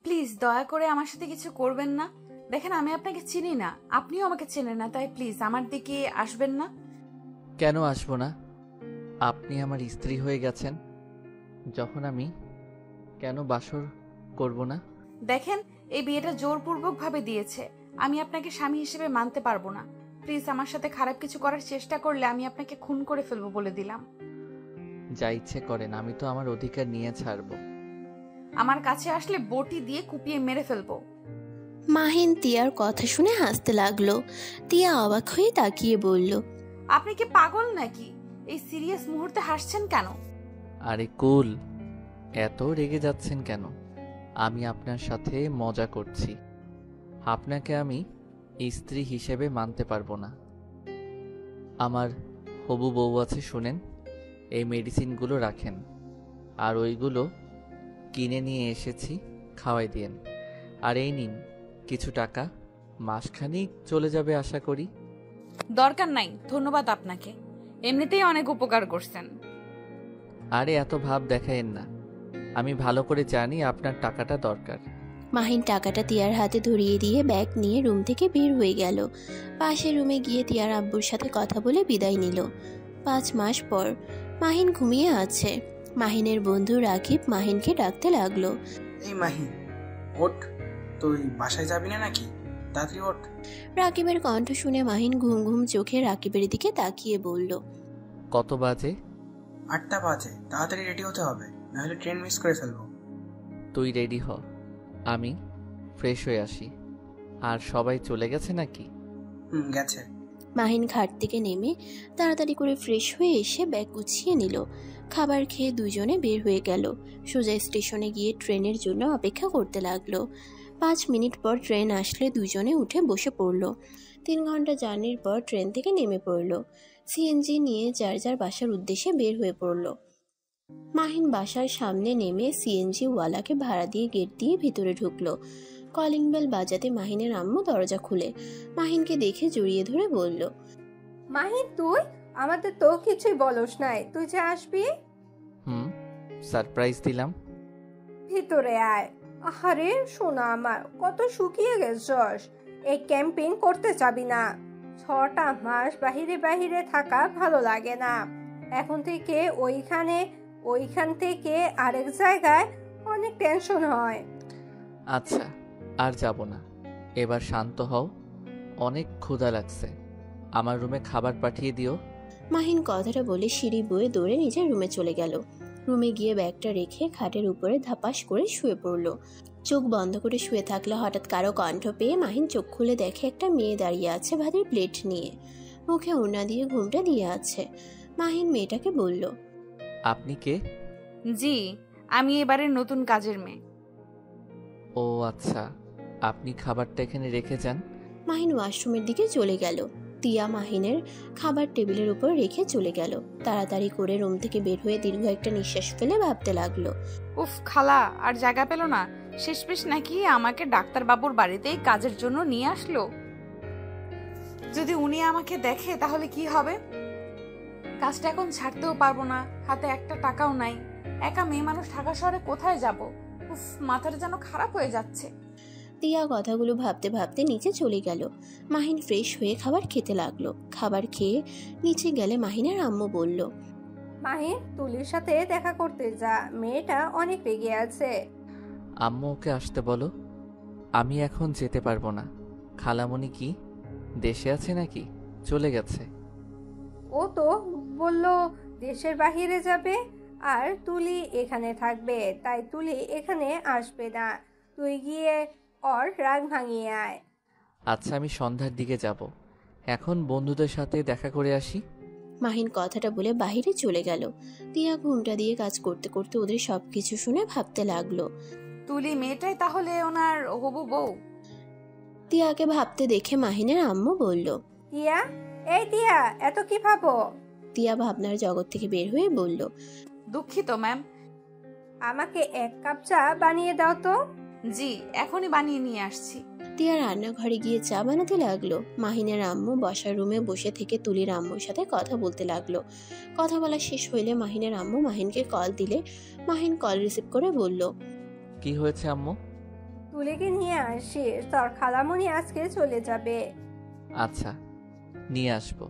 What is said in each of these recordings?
Please দয়া করে আমার সাথে কিছু করবেন না। দেখেন আমি আপনাকে চিনি না, আপনিও আমাকে চেনেন না, তাই প্লিজ আমার দিকে আসবেন না। কেন আসবো না? আপনি আমার স্ত্রী হয়ে গেছেন যখন, আমি কেন বাসর করব না? দেখেন এই বিয়েটা জোরপূর্বক ভাবে দিয়েছে, আমি আপনাকে স্বামী হিসেবে মানতে পারবো না। প্লিজ আমার সাথে খারাপ কিছু করার চেষ্টা করলে আমি আপনাকে খুন করে ফেলবো বলে দিলাম। যা ইচ্ছে করেন, আমি তো আমার অধিকার নিয়ে ছাড়বো। আমার কাছে আসলে বটি দিয়ে কুপিয়ে মেরে ফেলবো। মাহিন তিয়ার কথা শুনে হাসতে লাগলো। তিয়া অবাক হয়ে তাকিয়ে বলল, আপনি কি পাগল নাকি? এই সিরিয়াস মুহূর্তে হাসছেন কেন? আরে কুল, এত রেগে যাচ্ছেন কেন? আমি আপনার সাথে মজা করছি। আপনাকে আমি স্ত্রী হিসেবে মানতে পারবো না। আমার হবু বউ আছে, শুনেন। এই মেডিসিনগুলো রাখেন, আর ওইগুলো কিনে নিয়ে এসেছি, খাওয়াই দিন। আর এই নিন কিছু টাকা, মাসখানেক চলে যাবে আশা করি। দরকার নাই, ধন্যবাদ আপনাকে, এমনিতেই অনেক উপকার করছেন। আরে এত ভাব দেখায়েন না, আমি ভালো করে জানি আপনার টাকাটা দরকার। মাহিন টাকাটা তিয়ার হাতে ধরিয়ে দিয়ে ব্যাগ নিয়ে রুম থেকে বের হয়ে গেল। পাশের রুমে গিয়ে তিয়ার আব্বুর সাথে কথা বলে বিদায় নিল। 5 মাস পর মাহিন ঘুমিয়ে আছে। মাহিনের বন্ধু রাকিব মাহিনকে ডাকতে লাগলো, এই মাহিন, ওঠ, তুই বাসায় যাবি না নাকি? তাড়াতাড়ি ওঠ। রাকিবের কণ্ঠ শুনে মাহিন ঘুম ঘুম চোখে রাকিবের দিকে তাকিয়ে বলল, কত বাজে? 8টা বাজে, তাড়াতাড়ি রেডি হতে হবে, নাহলে ট্রেন মিস করে ফেলবো। তুই রেডি হ, আমি ফ্রেশ হয়ে আসি। আর সবাই চলে গেছে নাকি? গেছে। মাহিন খাট থেকে নেমে তাড়াতাড়ি করে ফ্রেশ হয়ে এসে ব্যাগ গুছিয়ে নিল। খাবার খেয়ে দুজনে বের হয়ে গেল। সোজা স্টেশনে গিয়ে ট্রেনের জন্য অপেক্ষা করতে লাগলো। 5 মিনিট পর ট্রেন আসলে দুজনে উঠে বসে পড়ল। 3 ঘন্টা জার্নির পর ট্রেন থেকে নেমে পড়ল। সিএনজি নিয়ে যার যার বাসার উদ্দেশ্যে বের হয়ে পড়ল। মাহিন বাসার সামনে নেমে সিএনজি ওয়ালাকে ভাড়া দিয়ে গেট দিয়ে ভিতরে ঢুকলো। কলিং বেল বাজাতে মাহিনের আম্মু দরজা খুলে মাহিনকে দেখে জড়িয়ে ধরে বলল, মাহিন তুই আমাদের তো কিছুই বলস নাই, তুই যে আসবি। সারপ্রাইজ দিলাম। ভিতরে আয়। আরে সোনা আমার, কত শুকিয়ে গেছস। এই ক্যাম্পিং করতে যাবি না? 6টা মাস বাহিরে বাহিরে থাকা ভালো লাগে না। এখন থেকে ওইখান থেকে আরেক জায়গায় অনেক টেনশন হয়। আচ্ছা, আর যাব না, এবার শান্ত হও। অনেক ক্ষুধা লাগছে, আমার রুমে খাবার পাঠিয়ে দিও। মাহিন কথাটা বলে সিঁড়ি বয়ে দৌড়ে নিজের রুমে চলে গেল। রুমে গিয়ে ব্যাগটা রেখে খাটের উপরে ধাপাস করে শুয়ে পড়ল। চোখ বন্ধ করে শুয়ে থাকলে হঠাৎ কারো কণ্ঠ পেয়ে মাহিন চোখ খুলে দেখে একটা মেয়ে দাঁড়িয়ে আছে ভাতের প্লেট নিয়ে, মুখে ওড়না দিয়ে ঘুমটা দিয়ে আছে। মাহিন মেয়েটাকে বলল, আপনি কে? জি, আমি এবারের নতুন কাজের মেয়ে। ও আচ্ছা, আপনি খাবারটা এখানে রেখে যান। মাহিন ওয়াশরুমের দিকে চলে গেল। তিয়া মাহিনের খাবার টেবিলের উপর রেখে চলে গেল। তাড়াতাড়ি করে রুম থেকে বের হয়ে দীর্ঘ একটা নিঃশ্বাস ফেলে ভাবতে লাগলো, উফ খালা, আর জায়গা পেল না। শেষমেশ নাকি আমাকে ডাক্তারবাবুর বাড়িতেই কাজের জন্য নিয়ে আসলো। যদি উনি আমাকে দেখে তাহলে কি হবে? কাজটা এখন ছাড়তেও পারবো না, হাতে একটা টাকাও নাই। একা মেয়ে মানুষ ঢাকা শহরে কোথায় যাব? উফ, মাথাটা যেন খারাপ হয়ে যাচ্ছে। তিয়া কথাগুলো ভাবতে ভাবতে নিচে চলে গেল। মাহিন ফ্রেশ হয়ে খাবার খেতে লাগলো। খাবার খেয়ে নিচে গেলে মাহিনের আম্মু বলল, মাহিন তুলির সাথে দেখা করতে যা, মেয়েটা অনেক রেগে আছে। আম্মু ওকে আসতে বলো, আমি এখন যেতে পারবো না। খালামণি কি দেশে আছে নাকি চলে গেছে? ও তো বলল দেশের বাহিরে যাবে, আর তুলি এখানে থাকবে, তাই তুলি এখানে আসবে না। তুই গিয়ে ওর রাগ ভাঙিয়ে আয়। আচ্ছা, আমি সন্ধ্যার দিকে যাব, এখন বন্ধুদের সাথে দেখা করে আসি। মাহিন কথাটা বলে বাহিরে চলে গেল। তিয়া ঘুমটা দিয়ে কাজ করতে করতে ওদের সবকিছু শুনে ভাবতে লাগলো। তুলি মেয়েটাই তাহলে ওনার হবু বউ? তিয়াকে ভাবতে দেখে মাহিনের আম্মু বলল, টিয়া, এই টিয়া, এত কি ভাবো? তিয়া ভাবনার জগৎ থেকে বের হয়ে বলল, দুঃখিত ম্যাম। আমাকে 1 কাপ চা বানিয়ে দাও তো। জি, এখনই বানিয়ে নিয়ে আসছি। তিয়া রান্নাঘরে গিয়ে চা বানাতে লাগলো। মাহিনের আম্মু বসার রুমে বসে থেকে তুলির আম্মুর সাথে কথা বলতে লাগলো। কথা বলা শেষ হইলে মাহিনের আম্মু মাহিনকে কল দিলে মাহিন কল রিসিভ করে বলল, কি হয়েছে আম্মু? তুলিকে নিয়ে আসিস, তোর খালামণি আজকে চলে যাবে। আচ্ছা, নিয়ে আসবো।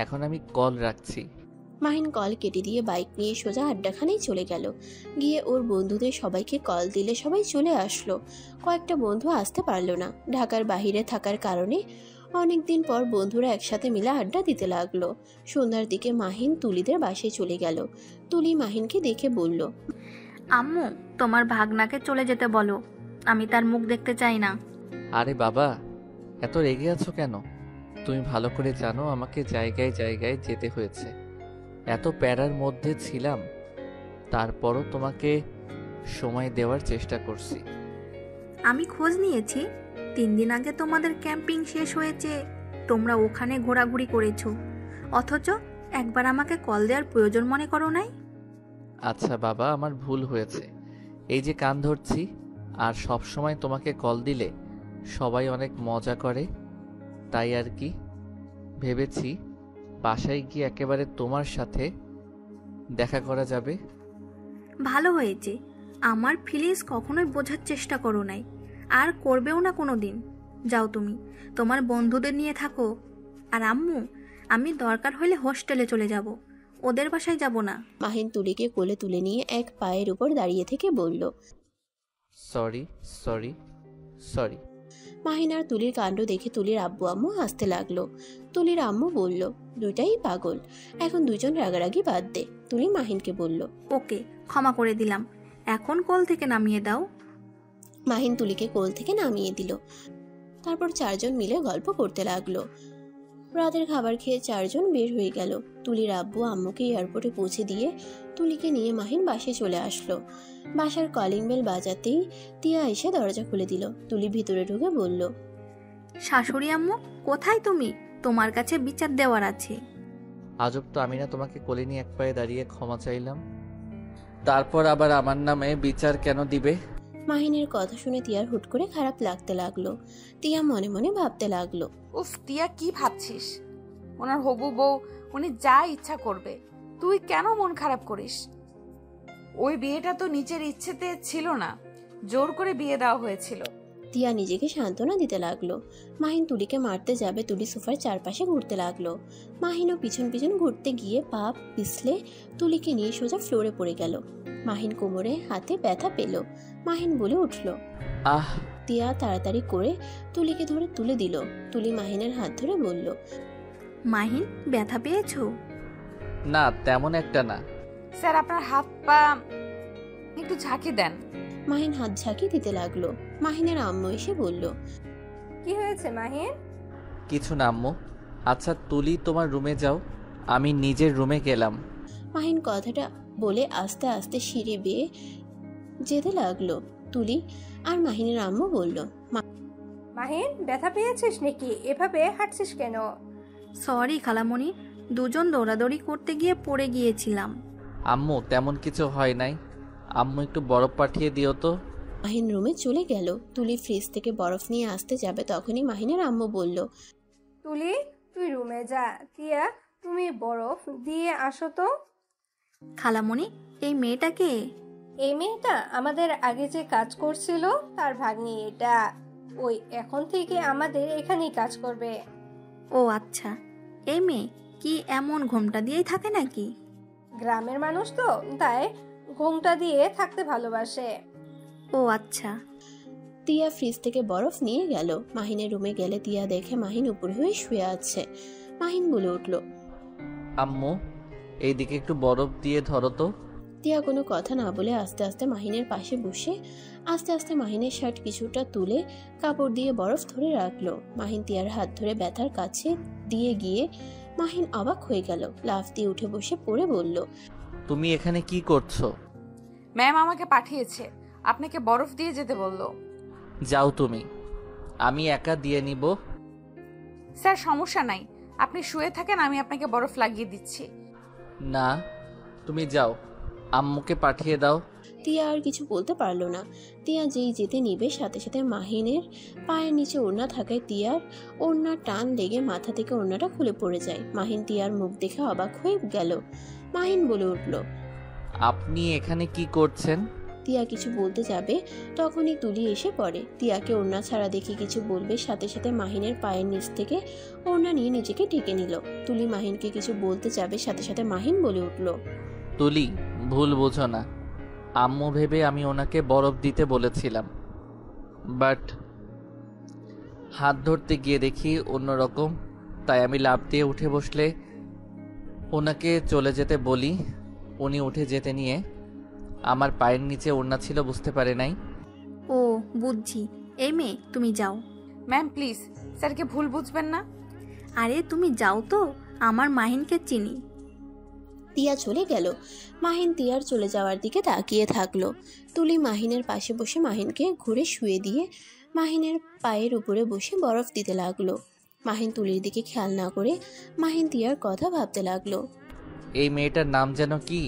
এখন আমি কল রাখছি। মাহিন কল কেটে দিয়ে বাইক নিয়ে সোজা আড্ডাখানেই চলে গেল। গিয়ে ওর বন্ধুদের সবাইকে কল দিলে সবাই চলে আসলো। কয়েকটা বন্ধু আসতে পারলো না, ঢাকার বাইরে থাকার কারণে। অনেকদিন পর বন্ধুরা একসাথে মিলে আড্ডা দিতে লাগলো। সন্ধ্যার দিকে মাহিন তুলিদের বাসায় চলে গেল। তুলি মাহিনকে দেখে বলল, আম্মু, তোমার ভাগনাকে চলে যেতে বলো, আমি তার মুখ দেখতে চাই না। আরে বাবা, এত রেগে আছো কেন? তুমি ভালো করে জানো আমাকে জায়গায় জায়গায় যেতে হয়েছে। এত প্যারার মধ্যে ছিলাম, তারপরও তোমাকে সময় দেওয়ার চেষ্টা করছি। আমি খোঁজ নিয়েছি, 3 দিন আগে তোমাদের ক্যাম্পিং শেষ হয়েছে, তোমরা ওখানে ঘোরাঘুরি করেছো, অথচ একবার আমাকে কল দেওয়ার প্রয়োজন মনে করো নাই। আচ্ছা বাবা, আমার ভুল হয়েছে। এই যে কান ধরছি, আর সব সময় তোমাকে কল দিলে সবাই অনেক মজা করে, তাই আর কি। ভেবেছি বাসায় গিয়ে একেবারে তোমার সাথে দেখা করা যাবে। ভালো হয়েছে, আমার ফিলিংস কখনোই বোঝার চেষ্টা করো নাই, আর করবেও না কোনো দিন। যাও, তুমি তোমার বন্ধুদের নিয়ে থাকো। আর আম্মু, আমি দরকার হলে হোস্টেলে চলে যাব, ওদের বাসায় যাব না। মাহিন তুলিকে কোলে তুলে নিয়ে এক পায়ের উপর দাঁড়িয়ে থেকে বলল, সরি সরি সরি। মাহিন আর তুলির কাণ্ড দেখে তুলির আব্বু আম্মু হাসতে লাগলো। তুলির আম্মু বলল, দুইটাই পাগল, এখন দুইজন রাগারাগি বাদ দে। তুলি মাহিনকে বলল, ওকে, ক্ষমা করে দিলাম, এখন কোল থেকে নামিয়ে দাও। মাহিন তুলিকে কোল থেকে নামিয়ে দিল। তারপর 4 জন মিলে গল্প করতে লাগলো। রাতের খাবার খেয়ে 4 জন বের হয়ে গেল। তুলির আব্বু আম্মুকে এয়ারপোর্টে পৌঁছে দিয়ে তুলিকে নিয়ে মাহিন বাসায় চলে আসলো। বাসার কলিং বেল বাজাতেই তিয়া এসে দরজা খুলে দিল। তুলি ভিতরে ঢুকে বলল, শাশুড়ি আম্মু, কোথায় তুমি? তোমার কাছে বিচার দেওয়ার আছে। আজব তো, আমি না তোমাকে কোলে নিয়ে এক পায়ে দাঁড়িয়ে ক্ষমা চাইলাম, তারপর আবার আমার নামে বিচার কেন দিবে? মাহিনের কথা শুনে তিয়ার হুট করে খারাপ লাগতে লাগলো। তিয়া মনে মনে ভাবতে লাগলো, উফ টিয়া, কি ভাবছিস? ওনার হবু বউ, উনি যা ইচ্ছা করবে, তুই কেন মন খারাপ করিস? ওই বিয়েটা তো নিজের ইচ্ছেতে ছিল না, জোর করে বিয়ে দেওয়া হয়েছিল। তিয়া নিজেকে সান্ত্বনা দিতে লাগলো। মাহিন তুলিকে মারতে যাবে, তুলি সোফার চারপাশে ঘুরতে লাগলো। মাহিনও পিছন পিছন ঘুরতে গিয়ে পা পিছলে তুলিকে নিয়ে সোজা ফ্লোরে পড়ে গেল। মাহিন কোমরে হাতে ব্যথা পেল। মাহিন বলে উঠল, আহ! তিয়া তাড়াতাড়ি করে তুলিকে ধরে তুলে দিল। তুলি মাহিনের হাত ধরে বলল, মাহিন, ব্যথা পেয়েছো? না, তেমন একটা না। স্যার, আপনার হাত পা একটু ঝাঁকি দেন। মাহিন হাত ঝাঁকি দিতে লাগলো। মাহিনের আম্মু এসে বলল, কি হয়েছে মাহিন? কিছু না আম্মু। আচ্ছা তুলি, তোমার রুমে যাও, আমি নিজের রুমে গেলাম। মাহিন কথাটা বলে আস্তে আস্তে সিঁড়ি বেয়ে যেতে লাগলো। তুলি আর মাহিনের আম্মু বলল, মাহিন, ব্যথা পেয়েছিস নাকি? এভাবে হাঁটছিস কেন? সরি খালামণি, দুজন দৌড়াদৌড়ি করতে গিয়ে পড়ে গিয়েছিলাম। আম্মু, তেমন কিছু হয় নাই। আম্মু, একটু বরফ পাঠিয়ে দিও তো। মাহিন রুমে চলে গেল। তুলি ফ্রিজ থেকে বরফ নিয়ে আসতে যাবে, তখনই মাহিনের আম্মু বলল, তুলি, তুই রুমে যা। টিয়া, তুমি বরফ দিয়ে আসো তো। খালামণি, এই মেয়েটাকে? এই মেয়েটা আমাদের আগে যে কাজ করছিল তার ভাগ্নি এটা। ওই এখন থেকে আমাদের এখানেই কাজ করবে। ও আচ্ছা, এই মেয়ে কি এমন ঘোমটা দিয়েই থাকে নাকি? গ্রামের মানুষ তো, তাই ঘোমটা দিয়ে থাকতে ভালোবাসে। ও আচ্ছা। তিয়া ফ্রিজ থেকে বরফ নিয়ে গেল। মাহিনের রুমে গেলে তিয়া দেখে মাহিন উপর হয়ে শুয়ে আছে। মাহিন বলে উঠল, আম্মু, এইদিকে একটু বরফ দিয়ে ধরো তো। তিয়া কোনো কথা না বলে আস্তে আস্তে মাহিনের পাশে বসে আস্তে আস্তে মাহিনের শার্ট কিছুটা তুলে কাপড় দিয়ে বরফ ধরে রাখলো। মাহিন তিয়ার হাত ধরে ব্যথার কাছে দিয়ে গিয়ে মাহিন অবাক হয়ে গেল। লাফ দিয়ে উঠে বসে পড়ে বলল, তুমি এখানে কি করছো? ম্যাম আমাকে পাঠিয়েছে, আপনাকে বরফ দিয়ে যেতে বললো। যাও তুমি, আমি একা দিয়ে নিব। স্যার, সমস্যা নাই, আপনি শুয়ে থাকেন, আমি আপনাকে বরফ লাগিয়ে দিচ্ছি। না, তুমি যাও, আম্মুকে পাঠিয়ে দাও। তিয়া আর কিছু বলতে পারলো না। তিয়া যেই যেতে নিবে সাথে সাথে মাহিনের পায়ের নিচে ওড়না থাকায় তিয়ার ওড়না টান লেগে মাথা থেকে ওড়নাটা খুলে পড়ে যায়। মাহিন তিয়ার মুখ দেখে অবাক হয়ে গেল। মাহিন বলে উঠল, আপনি এখানে কি করছেন? তিয়া কিছু বলতে যাবে তখনই তুলি এসে পড়ে। তিয়াকে ওড়না ছাড়া দেখে কিছু বলবে, সাথে সাথে মাহিনের পায়ের নিচ থেকে ওড়না নিয়ে নিজেকে ঢেকে নিল। তুলি মাহিনকে কিছু বলতে যাবে, সাথে সাথে মাহিন বলে উঠল, তুলি, ভুল বোঝো না। আম্মু ভেবে আমি ওনাকে বরফ দিতে বলেছিলাম, বাট হাত ধরতে গিয়ে দেখি অন্যরকম, তাই আমি লাফ দিয়ে উঠে বসলে ওনাকে চলে যেতে বলি। উনি উঠে যেতে নিয়ে আমার পায়ের নিচে ওড়না ছিল, বুঝতে পারে নাই। ও বুঝছি। এই মেয়ে, তুমি যাও। ম্যাম প্লিজ, স্যারকে ভুল বুঝবেন না। আরে তুমি যাও তো, আমার মাহিনকে চিনি। তিয়া চলে গেল। মাহিন তিয়ার চলে যাওয়ার দিকে তাকিয়ে থাকলো। তুলি মাহিনের পাশে বসে মাহিনকে ঘুরে শুয়ে দিয়ে মাহিনের পায়ের উপরে বসে বরফ দিতে লাগলো। মাহিন তুলির দিকে খেয়াল না করে মাহিন তিয়ার কথা ভাবতে লাগলো। এই মেয়েটার নাম যেন কি?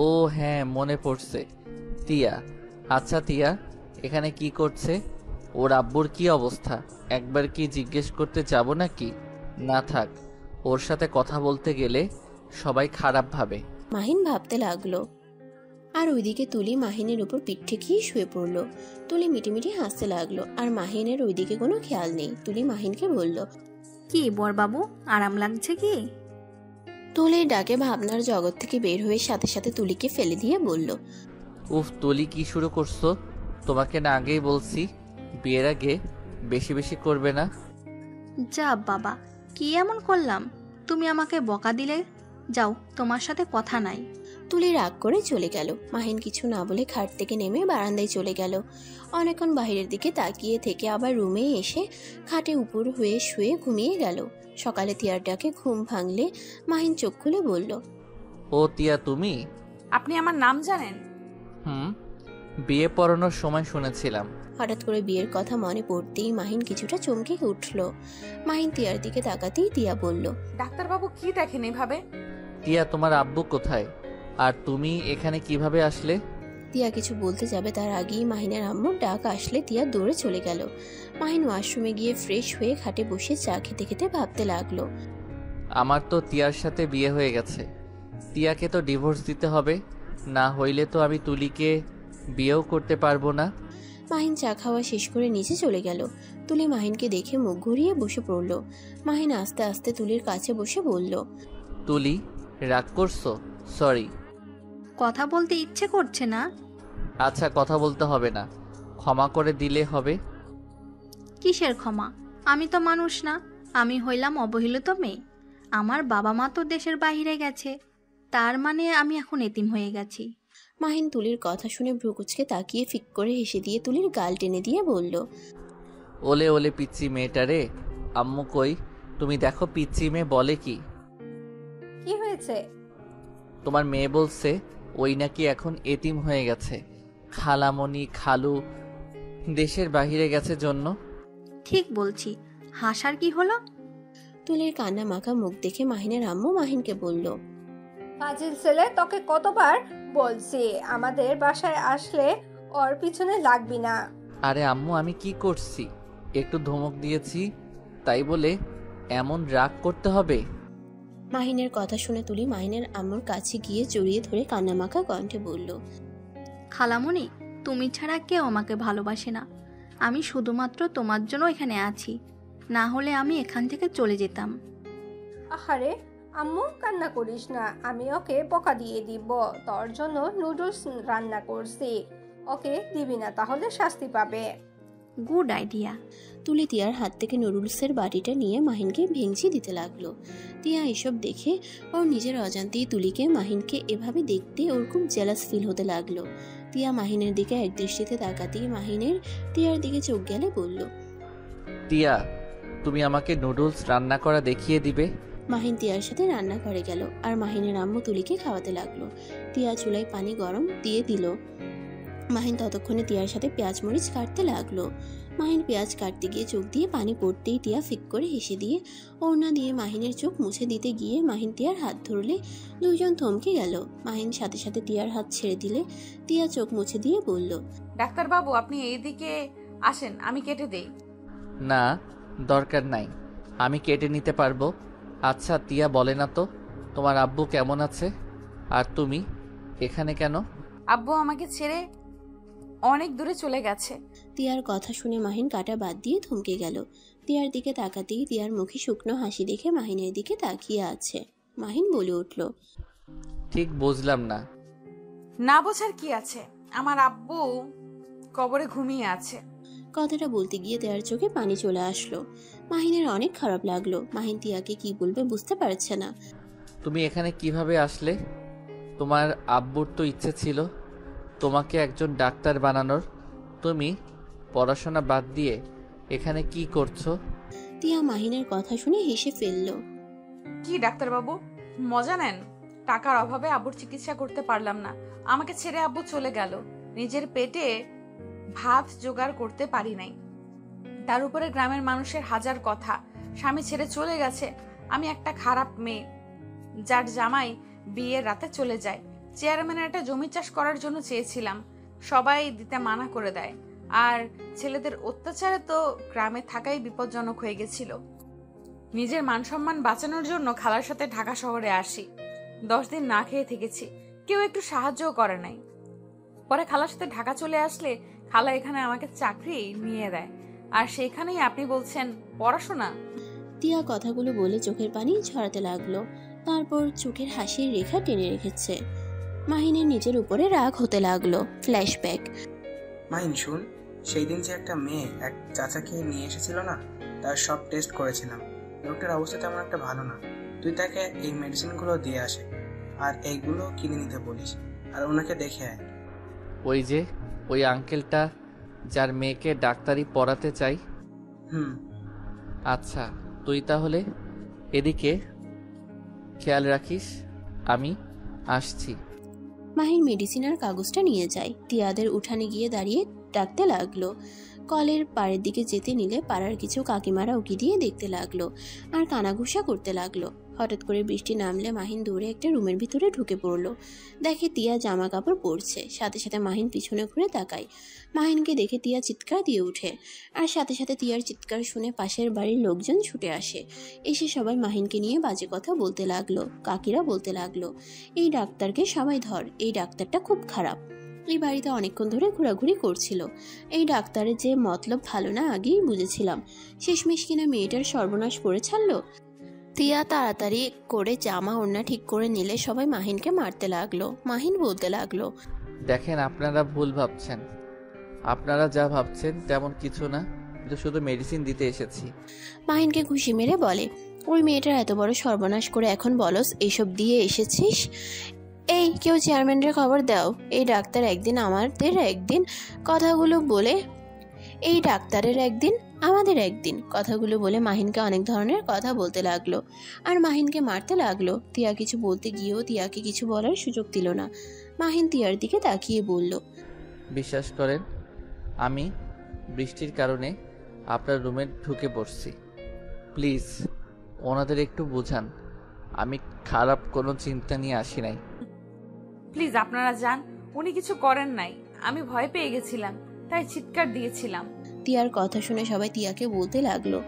ও হ্যাঁ, মনে পড়ছে, তিয়া। আচ্ছা তিয়া এখানে কি করছে? ওর আব্বুর কি অবস্থা? একবার কি জিজ্ঞেস করতে যাব নাকি? না থাক, ওর সাথে কথা বলতে গেলে সবাই খারাপ ভাবে। মাহিন ভাবতে লাগলো। আর ওইদিকে তুলি মাহিনের উপর পিঠ ঠেকিয়ে শুয়ে পড়লো। তুলি মিটিমিটি হাসতে লাগলো, আর মাহিনের ওইদিকে কোনো খেয়াল নেই। তুলি মাহিনকে বলল, কি বরবাবু, আরাম লাগছে কি? তুলির ডাকে ভাবনার জগৎ থেকে বের হয়ে সাথে সাথে তুলিকে ফেলে দিয়ে বলল, উফ তুলি, কি শুরু করছো? তোমাকে না আগেই বলছি বিয়ের আগে বেশি বেশি করবে না। যা বাবা, কি এমন করলাম? তুমি আমাকে বকা দিলে। যাও, তোমার সাথে কথা নাই। তুলি রাগ করে চলে গেল। মাহিন কিছু না বলে খাট থেকে নেমে বারান্দায় চলে গেল। অনেকক্ষণ বাইরের দিকে তাকিয়ে থেকে আবার রুমে এসে খাটে উপর হয়ে শুয়ে ঘুমিয়ে গেল। সকালে তিয়ার ডাকে ঘুম ভাঙলে মাহিন চোখ খুলে বলল, ও তিয়া, তুমি? আপনি আমার নাম জানেন? বিয়ে পড়ানোর সময় শুনেছিলাম। হঠাৎ করে বিয়ের কথা মনে পড়তেই মাহিন কিছুটা চমকে উঠল। মাহিন তিয়ার দিকে তাকাতেই তিয়া বলল, ডাক্তারবাবু কি দেখেন এভাবে? টিয়া, তোমার আব্বু কোথায়? আর তুমি এখানে কিভাবে আসলে? তিয়া কিছু বলতে যাবে তার আগেই মাহিনের আম্মুর ডাক আসলে তিয়া দৌড়ে চলে গেল। মাহিন ওয়াশরুমে গিয়ে ফ্রেশ হয়ে খাটে বসে চা খেতে খেতে ভাবতে লাগলো। আমার তো টিয়ার সাথে বিয়ে হয়ে গেছে। টিয়াকে তো ডিভোর্স দিতে হবে, না হইলে তো আমি তুলিকে বিয়েও করতে পারবো না। মাহিন চা খাওয়া শেষ করে নিচে চলে গেল। তুলি মাহিনকে দেখে মুখ ঘুরিয়ে বসে পড়ল। মাহিন আস্তে আস্তে তুলির কাছে বসে বলল, তুলি, রাগ করছো? সরি। কথা বলতে ইচ্ছে করছে না? আচ্ছা, কথা বলতে হবে না, ক্ষমা করে দিলে হবে। কিসের ক্ষমা? আমি তো মানুষ না, আমি হইলাম অবহেলিত মেয়ে। আমার বাবা মা তো দেশের বাইরে গেছে, তার মানে আমি এখন এতিম হয়ে গেছি। মাহিন তুলির কথা শুনে ভ্রুকুচকে তাকিয়ে ফিক করে হেসে দিয়ে তুলির গাল টেনে দিয়ে বলল, ওলে ওলে পিচ্চি মেয়েটারে। আম্মু কই? তুমি দেখো পিচ্চি মেয়ে বলে কি? কি হয়েছে? তোমার মেয়ে বলছে ওই নাকি এখন এতিম হয়ে গেছে। খালামণি খালু দেশের বাইরে গেছে জন্য। ঠিক বলছি, হাসার কি হলো? তুলির কান্না মাখা মুখ দেখে মাহিনের আম্মু মাহিনকে বলল, ফাজিল ছেলে, তোকে কতবার বলছি আমাদের বাসায় আসলে ওর পিছনে লাগবি না। আরে আম্মু, আমি কি করছি? একটু ধমক দিয়েছি, তাই বলে এমন রাগ করতে হবে? মাহিনের কথা শুনে তুলি মাহিনের আম্মুর কাছে গিয়ে জড়িয়ে ধরে কান্নামাখা কণ্ঠে বলল, খালামণি, তুমি ছাড়া কেউ আমাকে ভালোবাসে না। আমি শুধুমাত্র তোমার জন্য এখানে আছি, না হলে আমি এখান থেকে চলে যেতাম। আহারে আম্মু, কান্না করিস না, আমি ওকে বকা দিয়ে দিব। তোর জন্য নুডলস রান্না করছি, ওকে দিবি না তাহলে শাস্তি পাবে। Good idea. তুলি তিয়ার হাত থেকে নুডলসের বাটিটা নিয়ে মাহিনকে ভেঙচি দিতে লাগলো। তিয়া এসব দেখে ওর নিজের অজান্তেই তুলিকে মাহিনকে এভাবে দেখতে ওর খুব জেলাস ফিল হতে লাগলো। তিয়া মাহিনের দিকে এক দৃষ্টিতে তাকাতেই মাহিনের তিয়ার দিকে চোখ গেলে বলল, টিয়া, তুমি আমাকে নুডলস রান্না করা দেখিয়ে দিবে? মাহিন তিয়ার সাথে রান্না করে গেল, আর মাহিনের আম্মু তুলিকে খাওয়াতে লাগলো। তিয়া চুলায় পানি গরম দিয়ে দিল। মাহিন ততক্ষণে তিয়ার সাথে পেঁয়াজ মরিচ কাটতে লাগলো। মাহিন পেঁয়াজ কাটতে গিয়ে চোখ দিয়ে পানি পড়তেই তিয়া ফিক করে হেসে দিয়ে ওড়না দিয়ে মাহিনের চোখ মুছে দিতে গিয়ে মাহিন তিয়ার হাত ধরলে দুইজন থমকে গেল। মাহিন সাথে সাথে তিয়ার হাত ছেড়ে দিলে তিয়া চোখ মুছে দিয়ে বলল, ডাক্তারবাবু আপনি এইদিকে আসেন, আমি কেটে দেই। না, দরকার নাই, আমি কেটে নিতে পারবো। আচ্ছা টিয়া, বলে না তো তোমার আব্বু কেমন আছে? আর তুমি এখানে কেন? আব্বু আমাকে ছেড়ে অনেক দূরে চলে গেছে। তিয়ার কথা শুনে মাহিন কাটা বাদ দিয়ে থমকে গেল। তিয়ার দিকে তাকাতেই তিয়ার মুখে শুকনো হাসি দেখে মাহিনের দিকে তাকিয়ে আছে। মাহিন বলে উঠল, ঠিক বুঝলাম না। না বোঝার কি আছে, আমার আব্বু কবরে ঘুমিয়ে আছে। কথাটা বলতে গিয়ে তিয়ার চোখে পানি চলে আসলো। মাহিনের অনেক খারাপ লাগলো। মাহিন তিয়াকে কি বলবে বুঝতে পারছে না। তুমি এখানে কিভাবে আসলে? তোমার আব্বুর তো ইচ্ছে ছিল তোমাকে একজন ডাক্তার বানানোর। তুমি পড়াশোনা বাদ দিয়ে এখানে কি করছো? তিয়া মাহিনের কথা শুনে হেসে ফেলল। কি ডাক্তারবাবু, মজা নেন? টাকার অভাবে আব্বুর চিকিৎসা করতে পারলাম না, আমাকে ছেড়ে আব্বু চলে গেল। নিজের পেটে ভাত জোগাড় করতে পারি নাই, তার উপরে গ্রামের মানুষের হাজার কথা। স্বামী ছেড়ে চলে গেছে, আমি একটা খারাপ মেয়ে যার জামাই বিয়ের রাতে চলে যায়। চেয়ারম্যানের একটা জমি চাষ করার জন্য চেয়েছিলাম, সবাই দিতে মানা করে দেয়। আর ছেলেদের অত্যাচারে তো গ্রামে থাকাই বিপজ্জনক হয়ে গেছিল। নিজের মান সম্মান বাঁচানোর জন্য খালার সাথে ঢাকা শহরে আসি। 10 দিন না খেয়ে থেকেছি, কেউ একটু সাহায্যও করে নাই। পরে খালার সাথে ঢাকা চলে আসলে খালা এখানে আমাকে চাকরি নিয়ে দেয়, আর সেখানেই আপনি বলছেন পড়াশোনা। তিয়া কথাগুলো বলে চোখের পানি ঝরাতে লাগলো। তারপর চোখের হাসির রেখা টেনে রেখেছে। মাহিনের নিজের উপরে রাগ হতে লাগলো। ফ্ল্যাশব্যাক। মাহিন শুন, সেই দিন যে একটা মেয়ে এক চাচাকে নিয়ে এসেছিল না, তার সব টেস্ট করেছিলাম। লোকটার অবস্থা তেমন একটা ভালো না। তুই তাকে এই মেডিসিনগুলো দিয়ে আসে, আর এইগুলো কিনে নিতে বলিস, আর ওনাকে দেখে আয়। ওই আঙ্কেলটা যার মেয়েকে ডাক্তারি পড়াতে চাই? আচ্ছা, তুই তাহলে এদিকে খেয়াল রাখিস, আমি আসছি। মাহিন মেডিসিন আর কাগজটা নিয়ে যায়। তিয়াদের উঠানে গিয়ে দাঁড়িয়ে ডাকতে লাগলো। কলের পাড়ের দিকে যেতে নিলে পাড়ার কিছু কাকিমারা উকি দিয়ে দেখতে লাগলো আর কানাঘুষা করতে লাগলো। হঠাৎ করে বৃষ্টি নামলে মাহিন দৌড়ে একটা রুমের ভিতরে ঢুকে পড়লো। দেখে তিয়া জামা কাপড় পরছে। সাথে সাথে মাহিন পিছনে ঘুরে তাকায়। মাহিনকে দেখে তিয়া চিৎকার দিয়ে উঠে, আর সাথে সাথে তিয়ার চিৎকার শুনে পাশের বাড়ির লোকজন ছুটে আসে। এসে সবাই মাহিনকে নিয়ে বাজে কথা বলতে লাগলো। কাকিরা বলতে লাগলো, এই ডাক্তারকে সবাই ধর, এই ডাক্তারটা খুব খারাপ, এই বাড়িতে অনেকক্ষণ ধরে ঘোরাঘুরি করছিল। এই ডাক্তারের যে মতলব ভালো না আগেই বুঝেছিলাম, শেষমেশ কিনা মেয়েটার সর্বনাশ করে ছাড়লো। তিয়া তাড়াতাড়ি করে জামা ওড়না ঠিক করে নিলে সবাই মাহিনকে মারতে লাগলো। মাহিন বলতে লাগলো, দেখেন, আপনারা ভুল ভাবছেন। আপনারা যা ভাবছেন তেমন কিছু না, কিন্তু শুধু মেডিসিন দিতে এসেছি। মাহিনকে ঘুষি মেরে বলে, ওই মেয়েটার এত বড় সর্বনাশ করে এখন বলস এইসব দিয়ে এসেছিস? এই কেউ চেয়ারম্যানের খবর দাও, এই ডাক্তার একদিন আমাদের একদিন, কথাগুলো বলে এই ডাক্তারের একদিন আমাদের একদিন, কথাগুলো বলে মাহিনকে অনেক ধরনের কথা বলতে লাগলো আর মাহিনকে মারতে লাগলো। তিয়া কিছু বলতে গিয়েও তিয়াকে কিছু বলার সুযোগ দিল না। মাহিন তিয়ার দিকে তাকিয়ে বলল, বিশ্বাস করেন, আমি বৃষ্টির কারণে আপনার রুমে ঢুকে পড়ছি। প্লিজ ওনাদের একটু বোঝান, আমি খারাপ কোনো চিন্তা নিয়ে আসি নাই। প্লিজ আপনারা যান, উনি কিছু করেন নাই, আমি ভয় পেয়ে গেছিলাম তাই চিৎকার দিয়েছিলাম। তিয়ার কথা শুনে সবাই তিয়াকে বলতে লাগলো,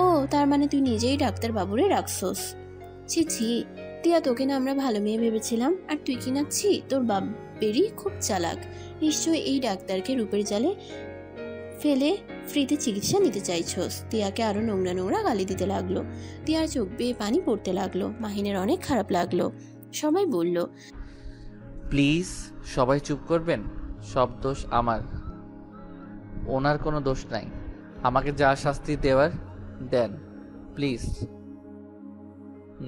ও তার মানে তুই নিজেই ডাক্তার বাবুরে রাখছস? ছি ছি, তিয়া তোকে না আমরা ভালো মেয়ে ভেবেছিলাম, আর তুই কিনা ছি, তোর বাপেরই খুব চালাক। নিশ্চয়ই এই ডাক্তারকে রূপের জালে ফেলে ফ্রিতে চিকিৎসা নিতে চাইছস। তিয়াকে আরো নোংরা নোংরা গালি দিতে লাগলো। তিয়ার চোখ বেয়ে পানি পড়তে লাগলো। মাহিনের অনেক খারাপ লাগলো। সবাই বলল, প্লিজ সবাই চুপ করবেন, সব দোষ আমার, ওনার কোনো দোষ নাই। আমাকে যা শাস্তি দেওয়ার দেন, প্লিজ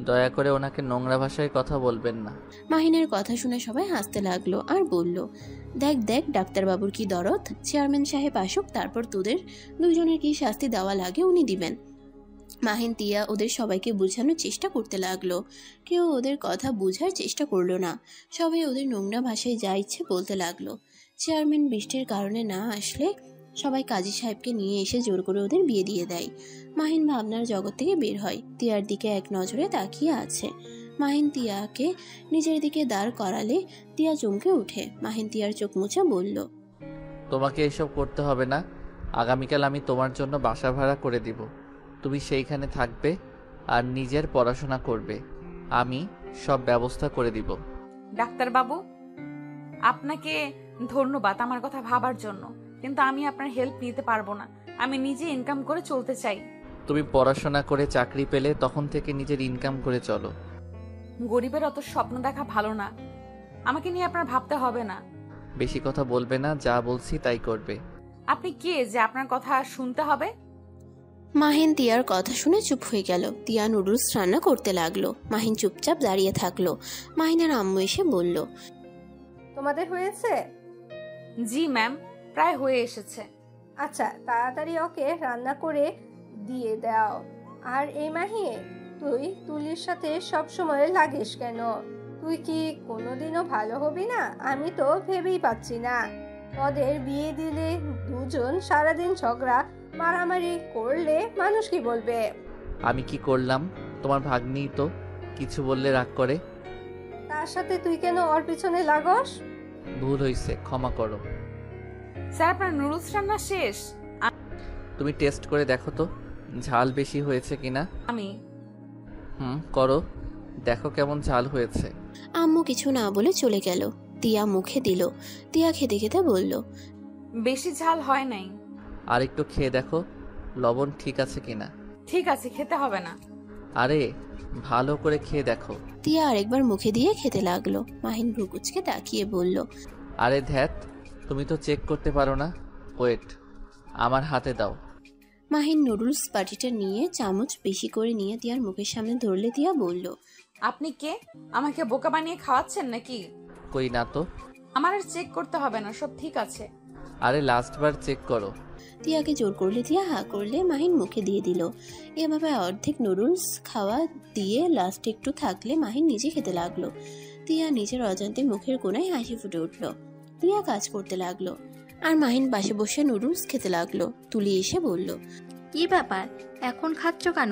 দয়া করে ওনাকে নোংরা ভাষায় কথা বলবেন না। মাহিনের কথা শুনে সবাই হাসতে লাগলো আর বলল, দেখ দেখ ডাক্তারবাবুর কি দরদ, চেয়ারম্যান সাহেব আসুক, তারপর তোদের দুজনের কি শাস্তি দেওয়া লাগে উনি দিবেন। মাহিন তিয়া ওদের সবাইকে বোঝানোর চেষ্টা করতে লাগলো। কেউ ওদের কথা বোঝার চেষ্টা করলো না। সবাই ওদের নোংরা ভাষায় যা ইচ্ছে বলতে লাগলো। চেয়ারম্যান বৃষ্টির কারণে না আসলে সবাই কাজী সাহেবকে নিয়ে এসে জোর করে ওদের বিয়ে দিয়ে দেয়। মাহিন ভাবনার জগৎ থেকে বের হয়। তিয়ার দিকে এক নজরে তাকিয়ে আছে। মাহিন তিয়াকে নিজের দিকে দাঁড় করালে তিয়া চমকে উঠে। মাহিন তিয়ার চোখ মুছে বলল, তোমাকে এসব করতে হবে না, আগামীকাল আমি তোমার জন্য বাসা ভাড়া করে দিব, তুমি সেইখানে থাকবে আর নিজের পড়াশোনা করবে, আমি সব ব্যবস্থা করে দিব। ডাক্তারবাবু, আপনাকে ধন্যবাদ আমার কথা ভাবার জন্য, কিন্তু আমি আপনার হেল্প নিতে পারবো না। আমি নিজে ইনকাম করে চলতে চাই। তুমি পড়াশোনা করে চাকরি পেলে তখন থেকে নিজের ইনকাম করে চলো। গরিবের অত স্বপ্ন দেখা ভালো না, আমাকে নিয়ে আপনার ভাবতে হবে না। বেশি কথা বলবে না, যা বলছি তাই করবে। আপনি কে যে আপনার কথা শুনতে হবে? মাহিন তিয়ার কথা শুনে চুপ হয়ে গেল। তিয়া নুডলস রান্না করতে লাগলো। মাহিন চুপচাপ দাঁড়িয়ে থাকলো। মাহিনের আম্মু এসে বলল, তোমাদের হয়েছে? জি ম্যাম, প্রায় হয়ে এসেছে। আচ্ছা, তাড়াতাড়ি ওকে রান্না করে দিয়ে দাও। আর এই মাহি, তুই তুলির সাথে সব সময় লাগিস কেন? তুই কি কোনোদিনও ভালো হবি না? আমি তো ভেবেই পাচ্ছি না। ওদের বিয়ে দিলে দুজন সারাদিন ঝগড়া মারামারি করলে মানুষ কি বলবে? আমি কি করলাম? তোমার ভাগ্নি তো কিছু বললে রাগ করে। তার সাথে তুই কেন ওর পিছনে লাগস? ভুল হয়েছে, ক্ষমা করো। স্যার, আপনার নুডলস রান্না শেষ? তুমি টেস্ট করে দেখো তো ঝাল বেশি হয়েছে কিনা। আমি করো, দেখো কেমন ঝাল হয়েছে। আম্মু কিছু না বলে চলে গেল। তিয়া মুখে দিল। তিয়া খেতে খেতে বলল, বেশি ঝাল হয় নাই। আর একটু খেয়ে দেখো লবণ ঠিক আছে কিনা। ঠিক আছে, খেতে হবে না। আরে ভালো করে খেয়ে দেখো। তিয়া আরেকবার মুখে দিয়ে খেতে লাগলো। মাহিন ভ্রুকুচকে তাকিয়ে বলল, আরে ধ্যাত, তুমি তো চেক করতে পারো না। ওয়েট, আমার হাতে দাও। মাহিন নুডলস বাটিটা নিয়ে চামচ বেশি করে নিয়ে তিয়ার মুখের সামনে ধরলে তিয়া বলল, আপনি কে? আমাকে বোকা বানিয়ে খাওয়াচ্ছেন নাকি? কই না তো। আমার আর চেক করতে হবে না, সব ঠিক আছে। আরে লাস্ট বার চেক করো। তিয়াকে জোর করলে তিয়া হা করলে মাহিন মুখে দিয়ে দিল। এভাবে অর্ধেক নুডলস খাওয়া দিয়ে লাস্ট একটু থাকলে মাহিন নিজে খেতে লাগলো। তিয়া নিজের অজান্তে মুখের কোণায় হাসি ফুটে উঠল। তিয়া কাজ করতে লাগলো আর মাহিন পাশে বসে নুডলস খেতে লাগলো। তুলি এসে বলল, কি ব্যাপার, এখন খাচ্ছ কেন?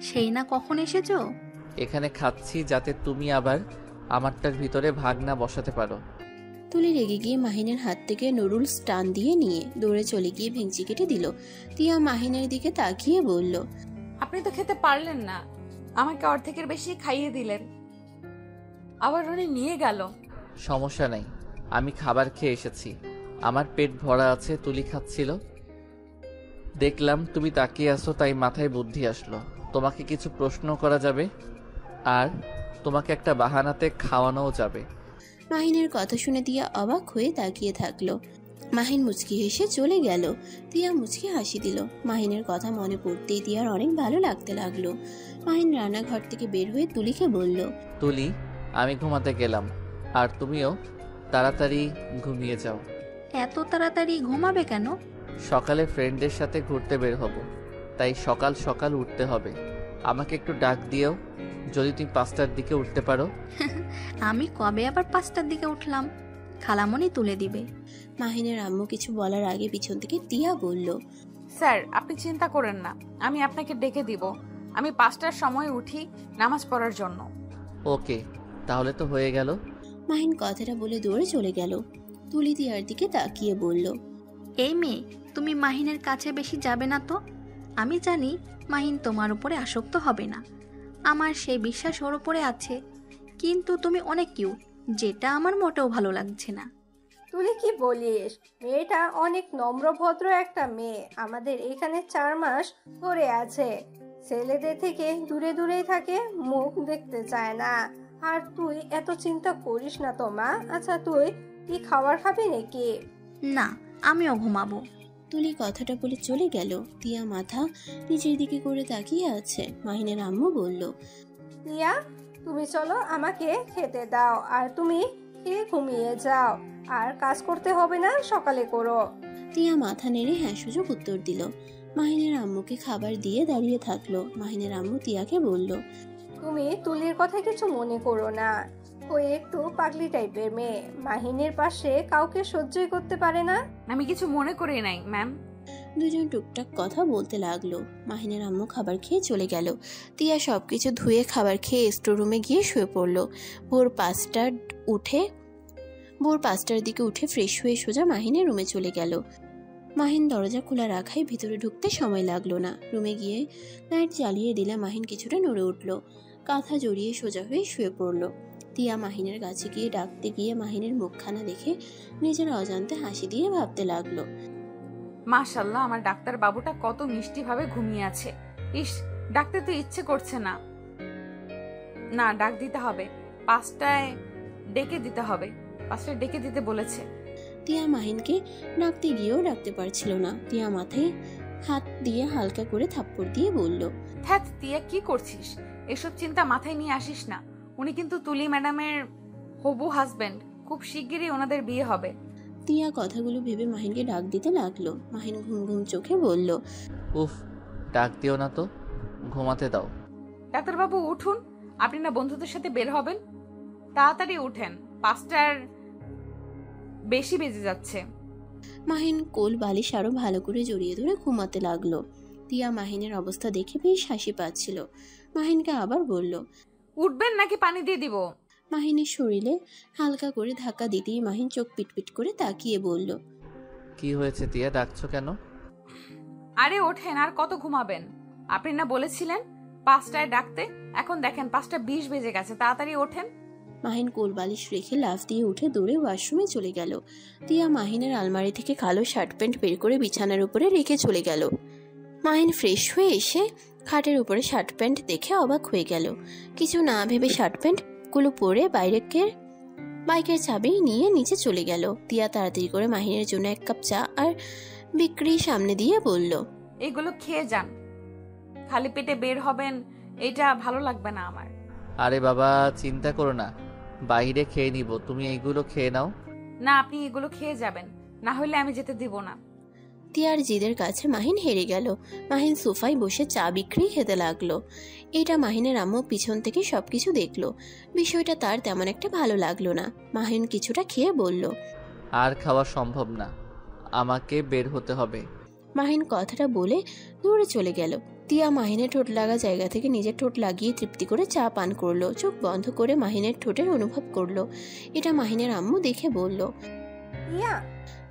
সেই না কখন এসেছো? এখানে খাচ্ছি যাতে তুমি আবার আমারটার ভিতরে ভাগ না বসাতে পারো। তুলি রেগে গিয়ে মাহিনের হাত থেকে নুডলস টান দিয়ে নিয়ে দৌড়ে চলে গিয়ে ভেঙচি কেটে দিল। তিয়া মাহিনের দিকে তাকিয়ে বলল, আপনি তো খেতে পারলেন না, আমাকে অর্ধেকের বেশি খাইয়ে দিলেন, আবার উনি নিয়ে গেল। সমস্যা নাই, আমি খাবার খেয়ে এসেছি, আমার পেট ভরা আছে। তুলি খাচ্ছিল, দেখলাম তুমি তাকিয়ে আসো, তাই মাথায় বুদ্ধি আসলো তোমাকে কিছু প্রশ্ন করা যাবে আর তোমাকে একটা বাহানাতে খাওয়ানোও যাবে। মাহিনের কথা শুনে তিয়া অবাক হয়ে তাকিয়ে থাকলো। মাহিন মুচকি হেসে চলে গেল। তিয়া মুচকি হাসি দিল। মাহিনের কথা মনে পড়তেই তিয়ার অনেক ভালো লাগতে লাগলো। মাহিন রান্নাঘর থেকে বের হয়ে তুলিকে বলল, তুলি, আমি ঘুমাতে গেলাম, আর তুমিও তাড়াতাড়ি ঘুমিয়ে যাও। এত তাড়াতাড়ি ঘুমাবে কেন? সকালে ফ্রেন্ডদের সাথে ঘুরতে বের হব, তাই সকাল সকাল উঠতে হবে। আমাকে একটু ডাক দিও যদি তুমি 5টার দিকে উঠতে পারো। আমি কবে আবার 5টার দিকে উঠলাম? খালামণি তুলে দিবে। মাহিনের আম্মু কিছু বলার আগে পিছন থেকে তিয়া বলল, স্যার, আপনি চিন্তা করেন না, আমি আপনাকে ডেকে দিব। আমি 5টার সময় উঠি নামাজ পড়ার জন্য। ওকে, তাহলে তো হয়ে গেল। মাহিন কথাটা বলে দৌড়ে চলে গেল। তুলি তিয়ার দিকে তাকিয়ে বলল, এই মেয়ে, তুমি মাহিনের কাছে বেশি যাবে না তো। আমি জানি মাহিন তোমার উপরে আসক্ত হবে না, আমার সেই বিশ্বাস ওর উপরে আছে। কিন্তু তুমি অনেক কিউট, যেটা আমার মোটেও ভালো লাগছে না। তুই কি বলিস? মেয়েটা অনেক নম্রভদ্র একটা মেয়ে, আমাদের এখানে 4 মাস ধরে আছে। ছেলেদের থেকে দূরে দূরেই থাকে, মুখ দেখতে চায় না। আর তুই এত চিন্তা করিস না তো মা। আচ্ছা, তুই কি খাবার খাবি নাকি? না, আমিও ঘুমাবো। তুলি কথাটা বলে চলে গেল। তিয়া মাথা নিচের দিকে করে তাকিয়ে আছে। মাহিনের আম্মু বলল, টিয়া, তুমি চলো, আমাকে খেতে দাও, আর তুমি খেয়ে ঘুমিয়ে যাও। আর কাজ করতে হবে না, সকালে করো। তিয়া মাথা নেড়ে হ্যাঁ সুযোগ উত্তর দিল। মাহিনের আম্মুকে খাবার দিয়ে দাঁড়িয়ে থাকলো। মাহিনের আম্মু তিয়াকে বলল, তুমি তুলির কথা কিছু মনে করো না, ওই একটু পাগলি টাইপের মেয়ে, মাহিনের পাশে কাউকে সহ্যই করতে পারে না। আমি কিছু মনে করি নাই ম্যাম। দুজন টুকটাক কথা বলতে লাগলো। মাহিনের আম্মু খাবার খেয়ে চলে গেল। তিয়া সবকিছু ধুয়ে খাবার খেয়ে স্টোর রুমে গিয়ে শুয়ে পড়লো। ভোর 5টার দিকে উঠে ফ্রেশ হয়ে সোজা মাহিনের রুমে চলে গেল। মাহিন দরজা খোলা রাখায় ভিতরে ঢুকতে সময় লাগলো না। রুমে গিয়ে লাইট জ্বালিয়ে দিলে মাহিন কিছুটা নড়ে উঠল। কাঁথা জড়িয়ে সোজা হয়ে শুয়ে পড়ল। তিয়া মাহিনের কাছে গিয়ে ডাকতে গিয়ে মাহিনের মুখখানা দেখে নিজের অজান্তে হাসি দিয়ে ভাবতে লাগলো, মাশাল্লাহ, আমার ডাক্তার বাবুটা কত মিষ্টি ভাবে ঘুমিয়ে আছে। ইস, ডাকতে তো ইচ্ছে করছে না। না, ডাক দিতে হবে। 5টায় ডেকে দিতে হবে। 5টায় ডেকে দিতে বলেছে। তিয়া মাহিনকে ডাকতে গিয়েও ডাকতে পারছিল না। তিয়া মাথায় হাত দিয়ে হালকা করে থাপ্পড় দিয়ে বলল, থ্যাত তিয়া, কি করছিস? এসব চিন্তা মাথায় নিয়ে আসিস না। উনি কিন্তু তুলি ম্যাডামের হবু হাজবেন্ড। খুব শিগগিরই ওনাদের বিয়ে হবে। তিয়া কথাগুলো ভেবে মাহিনকে ডাক দিতে লাগলো। মাহিন ঘুম ঘুম চোখে বলল, উফ, ডাক দিও না তো, ঘুমাতে দাও। ডাক্তারবাবু উঠুন, আপনি না বন্ধুদের সাথে বের হবেন? তাড়াতাড়ি উঠেন, 5টার বেশি বেজে যাচ্ছে। মাহিন কোল বালিশ আরো ভালো করে জড়িয়ে ধরে ঘুমাতে লাগলো। তিয়া মাহিনের অবস্থা দেখে বেশ হাসি পাচ্ছিল। মাহিনকে আবার বলল, উঠবেন নাকি পানি দিয়ে দিব? মাহিনের শরীরে হালকা করে ধাক্কা দিতেই মাহিন চোখ পিটপিট করে তাকিয়ে বলল, কি হয়েছে তিয়া, ডাকছো কেন? আরে ওঠেন, আর কত ঘুমাবেন? আপনি না বলেছিলেন 5টায় ডাকতে। এখন দেখেন 5টা 20 বেজে গেছে। তাড়াতাড়ি ওঠেন। মাহিন কোল বালিশ রেখে লাফ দিয়ে উঠে দৌড়ে ওয়াশরুমে চলে গেল। তিয়া মাহিনের আলমারি থেকে কালো শার্ট প্যান্ট বের করে বিছানার উপরে রেখে চলে গেল। মাহিন ফ্রেশ হয়ে এসে খাটের উপরে শার্ট প্যান্ট দেখে অবাক হয়ে গেল। কিছু না ভেবে শার্ট প্যান্ট গুলো পরে বাইকের চাবি নিয়ে নিচে চলে গেল। তিয়া তাড়াতাড়ি করে মাহিনের জন্য 1 কাপ চা আর বিক্রি সামনে দিয়ে বলল, এগুলো খেয়ে যান। খালি পেটে বের হবেন, এটা ভালো লাগবে না আমার। আরে বাবা, চিন্তা করো না, বাইরে খেয়ে নিব, তুমি এইগুলো খেয়ে নাও। না, আপনি এগুলো খেয়ে যাবেন, না হলে আমি যেতে দিব না। তিয়ার জিদের কাছে মাহিন হেরে গেল। মাহিন সোফায় বসে চা বিক্রি খেতে লাগলো। এটা মাহিনের আম্মু পিছন থেকে সবকিছু দেখলো। বিষয়টা তার তেমন একটা ভালো লাগলো না। মাহিন কিছুটা খেয়ে বলল, আর খাওয়া সম্ভব না, আমাকে বের হতে হবে। মাহিন কথাটা বলে দূরে চলে গেল। তিয়া মাহিনের ঠোঁট লাগা জায়গা থেকে নিজের ঠোঁট লাগিয়ে তৃপ্তি করে চা পান করলো। চোখ বন্ধ করে মাহিনের ঠোঁটের অনুভব করলো। এটা মাহিনের আম্মু দেখে বলল, ইয়া,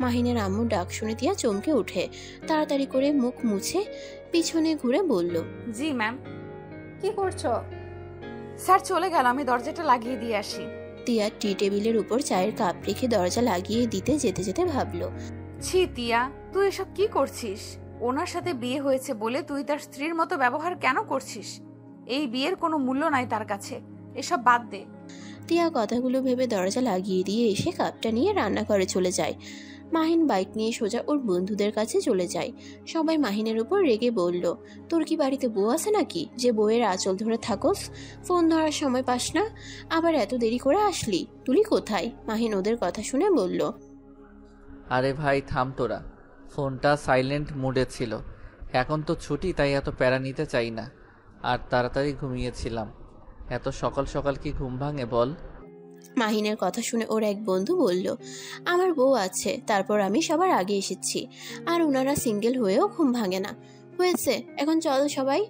মাহিনের আম্মুর ডাক শুনে তিয়া চমকে উঠে তাড়াতাড়ি করে মুখ মুছে পিছনে ঘুরে বলল, জি ম্যাম। কি করছো? স্যার চলে গেল, আমি দরজাটা লাগিয়ে দিয়ে আসি। তিয়া টি টেবিলের উপর চায়ের কাপ রেখে দরজা লাগিয়ে দিতে যেতে যেতে ভাবলো, ছি তিয়া, তুই এসব কি করছিস? ওনার সাথে বিয়ে হয়েছে বলে তুই তার স্ত্রীর মতো ব্যবহার কেন করছিস? এই বিয়ের কোনো মূল্য নাই তার কাছে। এসব বাদ দে। তিয়া কথাগুলো ভেবে দরজা লাগিয়ে দিয়ে এসে কাপটা নিয়ে রান্নাঘরে চলে যায়। মাহিন বাইক নিয়ে সোজা ওর বন্ধুদের কাছে চলে যায়। সবাই মাহিনের উপর রেগে বলল, তোর কি বাড়িতে বউ আছে নাকি যে বউয়ের আঁচল ধরে থাকোস? ফোন ধরার সময় পাস না, আবার এত দেরি করে আসলি? তুলি কোথায়? মাহিন ওদের কথা শুনে বলল, আরে ভাই থাম তোরা, ফোনটা সাইলেন্ট মোডে ছিল, এখন তো ছুটি তাই এত প্যারা নিতে চাই না, আর তাড়াতাড়ি ঘুমিয়েছিলাম। এত সকাল সকাল কি ঘুম ভাঙে বল? মাহিনের কথা শুনে ওর এক বন্ধু বলল, আমার বউ আছে, তারপর আমি সবার আগে এসেছি, আর ওনারা সিঙ্গেল হয়েও ঘুম ভাঙে না। হয়েছে, এখন চলো সবাই।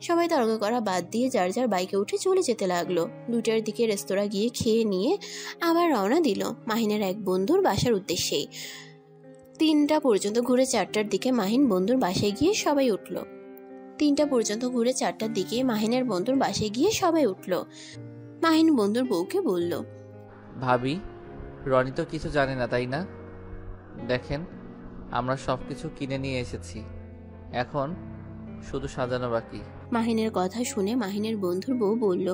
সবাই তর্ক করা বাদ দিয়ে যার যার বাইকে উঠে চলে যেতে লাগলো। 2টার দিকে রেস্তোরাঁ গিয়ে খেয়ে নিয়ে আবার রওনা দিল মাহিনের এক বন্ধুর বাসার উদ্দেশ্যেই। 3টা পর্যন্ত ঘুরে 4টার দিকে মাহিন বন্ধুর বাসায় গিয়ে সবাই উঠল। 3টা পর্যন্ত ঘুরে 4টার দিকে মাহিনের বন্ধুর বাসায় গিয়ে সবাই উঠল। মাহিন বন্ধুর বউকে বলল, ভাবি, রনি তো কিছু জানে না তাই না? দেখেন, আমরা সব কিছু কিনে নিয়ে এসেছি, এখন শুধু সাজানো বাকি। মাহিনের কথা শুনে মাহিনের বন্ধুর বউ বলল,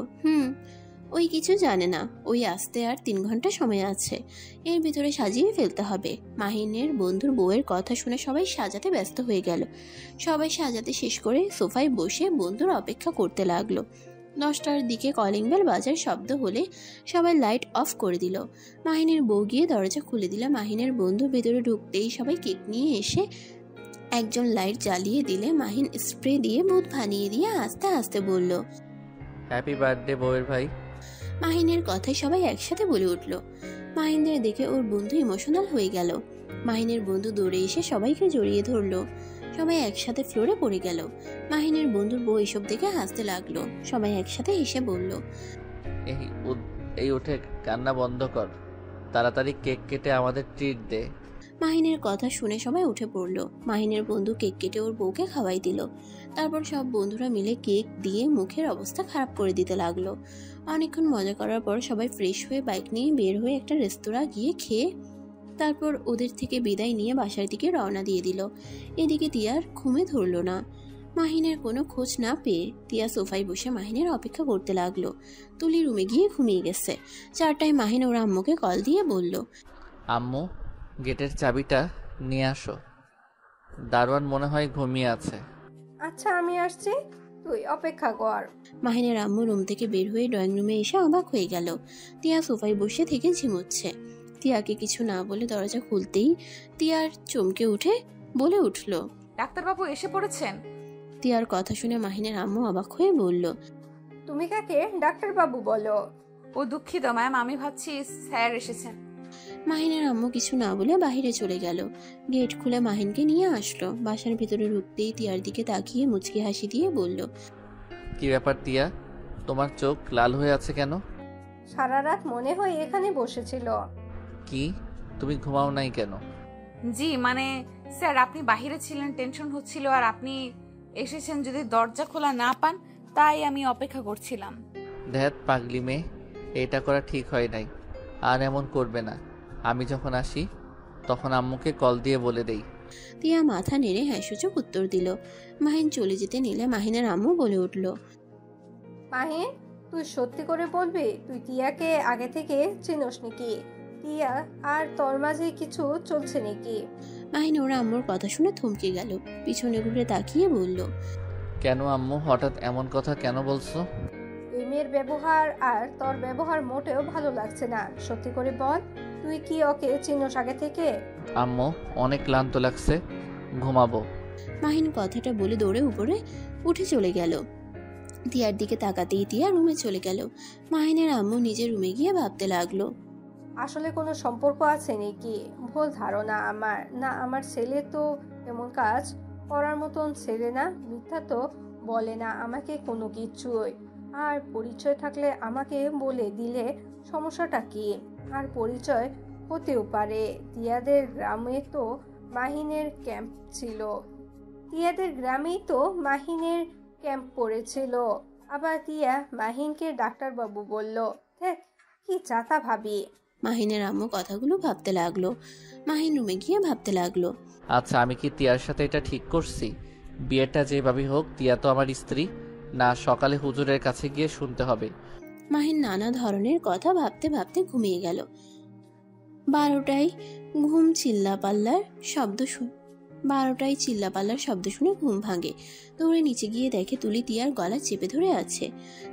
ওই কিছু জানে না, ওই আসতে আর 3 ঘন্টা সময় আছে, এর ভিতরে সাজিয়ে ফেলতে হবে। মাহিনের বন্ধুর বউয়ের কথা শুনে সবাই সাজাতে ব্যস্ত হয়ে গেল। সবাই সাজাতে শেষ করে সোফায় বসে বন্ধুর অপেক্ষা করতে লাগলো। 10টার দিকে কলিং বেল বাজার শব্দ হলে সবাই লাইট অফ করে দিল। মাহিনের বউ গিয়ে দরজা খুলে দিলে মাহিনের বন্ধু ভেতরে ঢুকতেই সবাই কেক নিয়ে এসে একজন লাইট জ্বালিয়ে দিলে মাহিন স্প্রে দিয়ে ভূত বানিয়ে দিয়ে আস্তে আস্তে বলল, হ্যাপি বার্থডে বউয়ের ভাই। মাহিনের কথায় সবাই একসাথে বলে উঠল। মাহিনদের দেখে ওর বন্ধু ইমোশনাল হয়ে গেল। মাহিনের বন্ধু দৌড়ে এসে সবাইকে জড়িয়ে ধরলো। সবাই একসাথে ফ্লোরে পড়ে গেল। মাহিনের বন্ধুর বউ এসব দেখে হাসতে লাগলো। সবাই একসাথে হেসে বলল, এই উঠে কান্না বন্ধ কর, তাড়াতাড়ি কেক কেটে আমাদের ট্রিট দে। মাহিনের কথা শুনে সবাই উঠে পড়ল। মাহিনের বন্ধু কেক কেটে ওর বউকে খাওয়াই দিল। তারপর সব বন্ধুরা মিলে কেক দিয়ে মুখের অবস্থা খারাপ করে দিতে লাগলো। অনেকক্ষণ মজা করার পর সবাই ফ্রেশ হয়ে বাইক নিয়ে বের হয়ে একটা রেস্তোরাঁ গিয়ে খেয়ে তারপর ওদের থেকে বিদায় নিয়ে বাসার দিকে রওনা দিয়ে দিল। এদিকে তিয়ার ঘুমে ধরল না। মাহিনের কোনো খোঁজ না পেয়ে তিয়া সোফায় বসে মাহিনের অপেক্ষা করতে লাগলো। তুলি রুমে গিয়ে ঘুমিয়ে গেছে। 4টায় মাহিন ওর আম্মুকে কল দিয়ে বলল, আম্মু, গেটের চাবিটা নিয়ে আসো। দারোয়ান মনে হয় ঘুমিয়ে আছে। আচ্ছা আমি আসছি, তুই অপেক্ষা কর। মাহিনের আম্মু রুম থেকে বের হয়ে ড্রয়িং রুমে এসে অবাক হয়ে গেল। তিয়া সোফায় বসে থেকে ঝিমুচ্ছে। তিয়াকে কিছু না বলে দরজা খুলতেই তিয়ার চমকে উঠে বলে উঠল, ডাক্তারবাবু এসে পড়েছেন? তিয়ার কথা শুনে মাহিনের আম্মু অবাক হয়ে বলল, তুমি কাকে ডাক্তারবাবু বলো? ও দুঃখিত ম্যাম, আমি ভাবছি স্যার এসেছেন। মাহিনের আম্মু কিছু না বলে বাইরে চলে গেল। গেট খুলে মাহিনকে নিয়ে আসলো। বাসার ভিতরে ঢুকতেই তিয়ার দিকে তাকিয়ে মুচকি হাসি দিয়ে বলল, কি ব্যাপার তিয়া, তোমার চোখ লাল হয়ে আছে কেন? সারা রাত মনে হয় এখানে বসেছিল। কি, তুমি ঘুমাও নাই কেন? জি মানে স্যার, আপনি বাহিরে ছিলেন, টেনশন হচ্ছিল, আর আপনি এসেছেন যদি দরজা খোলা না পান, তাই আমি অপেক্ষা করছিলাম। ধ্যাত পাগলি মেয়ে, এটা করা ঠিক হয় নাই। আর এমন করবে না। আমি যখন আসি তখন আম্মুকে কল দিয়ে বলে দেই। তিয়া মাথা নেড়ে হ্যাঁ সূচক উত্তর দিল। মাহিন চলে যেতে নিলে মাহিনের আম্মু বলে উঠল, মাহিন, তুই সত্যি করে বলবি তুই টিয়াকে আগে থেকে চিনোস নাকি? টিয়া আর তোর মাঝে কিছু চলছে নাকি? মাহিন ওর আম্মুর কথা শুনে থমকে গেল। পিছনে ঘুরে তাকিয়ে বলল, কেন আম্মু, হঠাৎ এমন কথা কেন বলছো? ওই মেয়ের ব্যবহার আর তোর ব্যবহার মোটেও ভালো লাগছে না। সত্যি করে বল, তুই কি ওকে চিনোস আগে থেকে? আম্মু, অনেক ক্লান্ত লাগছে, ঘুমাবো। মাহিন কথাটা বলে দৌড়ে উপরে উঠে চলে গেল। তিয়ার দিকে তাকাতেই তিয়া রুমে চলে গেল। মাহিনের আম্মু নিজের রুমে গিয়ে ভাবতে লাগলো, আসলে কোনো সম্পর্ক আছে নাকি? ভুল ধারণা আমার। না, আমার ছেলে তো এমন কাজ করার মতন ছেলে না। মিথ্যা তো বলে না আমাকে কোনো কিছুই। আর পরিচয় থাকলে আমাকে বলে দিলে সমস্যাটা কি? আর পরিচয় হতেও পারে। তিয়াদের গ্রামে তো মাহিনের ক্যাম্প ছিল। তিয়াদের গ্রামেই তো মাহিনের ক্যাম্প পড়েছিল। আবার তিয়া মাহিনকে ডাক্তারবাবু বলল। দেখ কি চাতা ভাবি। মাহিনের আম্মু কথাগুলো ভাবতে লাগলো। মাহিন রুমে গিয়ে ভাবতে লাগলো, আচ্ছা, আমি কি তিয়ার সাথে এটা ঠিক করছি? বিয়েটা যেভাবেই হোক, তিয়া তো আমার স্ত্রী না। সকালে হুজুরের কাছে গিয়ে শুনতে হবে। মাহিন নানা ধরনের কথা ভাবতে ভাবতে ঘুমিয়ে গেল। 12টায় চিল্লাপাল্লার শব্দ শুনে ঘুম ভাঙে। দৌড়ে নিচে গিয়ে দেখে তুলি তিয়ার গলা চেপে ধরে আছে।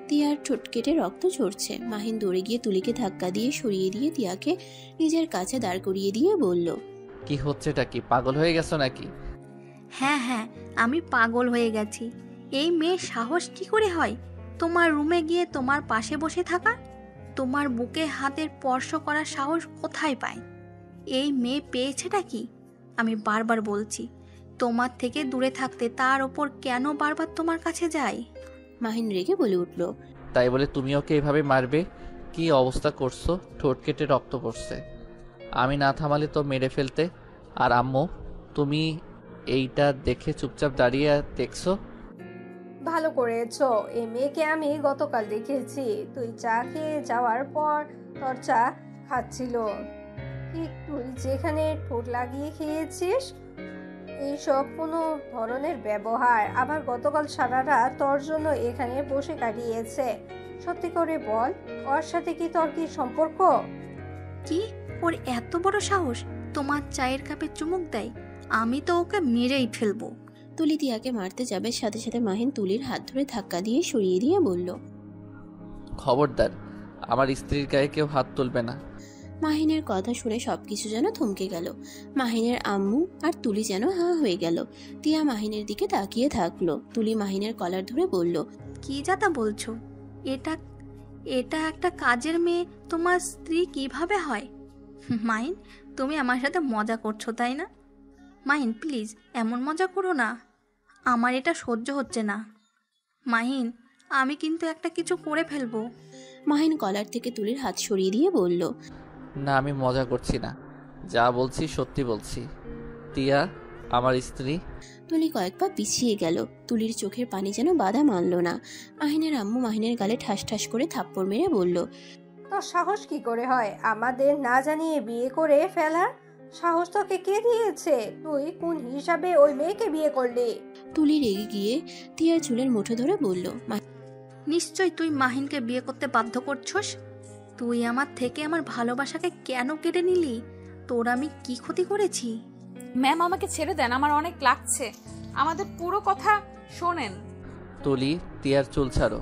তিয়ার ঠোঁট কেটে রক্ত ঝরছে। মাহিন দৌড়ে গিয়ে তুলিকে ধাক্কা দিয়ে সরিয়ে দিয়ে তিয়াকে নিজের কাছে দাঁড় করিয়ে দিয়ে বলল, কি হচ্ছেটা কি, পাগল হয়ে গেছো নাকি? হ্যাঁ হ্যাঁ, আমি পাগল হয়ে গেছি। এই মেয়ের সাহস কি করে হয় তোমার রুমে গিয়ে তোমার পাশে বসে থাকা? তোমার বুকে হাতের স্পর্শ করার সাহস কোথায় পায়? এই মেয়ে পেয়েছেটা কি? আমি বারবার বলছি তোমার থেকে দূরে থাকতে, তার ওপর কেন বারবার তোমার কাছে যায়? মাহিন রেগে বলে উঠল, তাই বলে তুমি ওকে এভাবে মারবে? কি অবস্থা করছো, ঠোঁট কেটে রক্ত পড়ছে। আমি না থামালে তো মেরে ফেলতে। আর আম্মু, তুমি এইটা দেখে চুপচাপ দাঁড়িয়ে দেখছো? ভালো করেছো। এই মেয়েকে আমি গতকাল দেখেছি। তুই চা খেয়ে যাওয়ার পর তোর চা খাচ্ছিল। ঠিক তুই যেখানে ঠোঁট লাগিয়ে খেয়েছিস, এইসব কোনো ধরনের ব্যবহার। আবার গতকাল সারা রাত তোর জন্য এখানে বসে কাটিয়েছে। সত্যি করে বল, ওর সাথে কি তোর কি সম্পর্ক? কি, ওর এত বড় সাহস তোমার চায়ের কাপে চুমুক দেয়? আমি তো ওকে মেরেই ফেলবো। তুলি তিয়াকে মারতে যাবে, সাথে সাথে মাহিন তুলির হাত ধরে ধাক্কা দিয়ে সরিয়ে দিয়ে বলল, খবরদার, আমার স্ত্রীর গায়ে কেউ হাত তুলবে না। মাহিনের কথা শুনে সবকিছু যেন থমকে গেল। মাহিনের আম্মু আর তুলি যেন হাঁ হয়ে গেল। তিয়া মাহিনের দিকে তাকিয়ে থাকলো। তুলি মাহিনের কলার ধরে বলল, কি যাতা বলছো? এটা এটা একটা কাজের মেয়ে তোমার স্ত্রী কিভাবে হয়? মাইন, তুমি আমার সাথে মজা করছো তাই না? মাহিন প্লিজ এমন মজা করো না, আমার এটা সহ্য হচ্ছে না। মাহিন, আমি কিন্তু একটা কিছু করে ফেলবো। মাহিন কলার থেকে তুলির হাত সরিয়ে দিয়ে বলল, না, আমি মজা করছি না। যা বলছি সত্যি বলছি। তিয়া আমার স্ত্রী। তুলি কয়েক পা পিছিয়ে গেল। তুলির চোখের পানি যেন বাধা মানল না। মাহিনের আম্মু মাহিনের গালে ঠাস ঠাস করে থাপ্পড় মেরে বলল, তোর সাহস কি করে হয় আমাদের না জানিয়ে বিয়ে করে ফেলার? সাহস তোকে কে দিয়েছে? তুই কোন হিসাবে ওই মেয়েকে বিয়ে করলি? তুলি রেগে গিয়ে তিয়ার চুলের মুঠো ধরে বলল, নিশ্চয় তুই মাহিনকে বিয়ে করতে বাধ্য করছস। তুই আমার থেকে আমার ভালোবাসাকে কেন কেড়ে নিলি? তোর আমি কি ক্ষতি করেছি? ম্যাম আমাকে ছেড়ে দেন, আমার অনেক লাগছে। আমাদের পুরো কথা শোনেন। তুলি তিয়ার চুল ছাড়ো,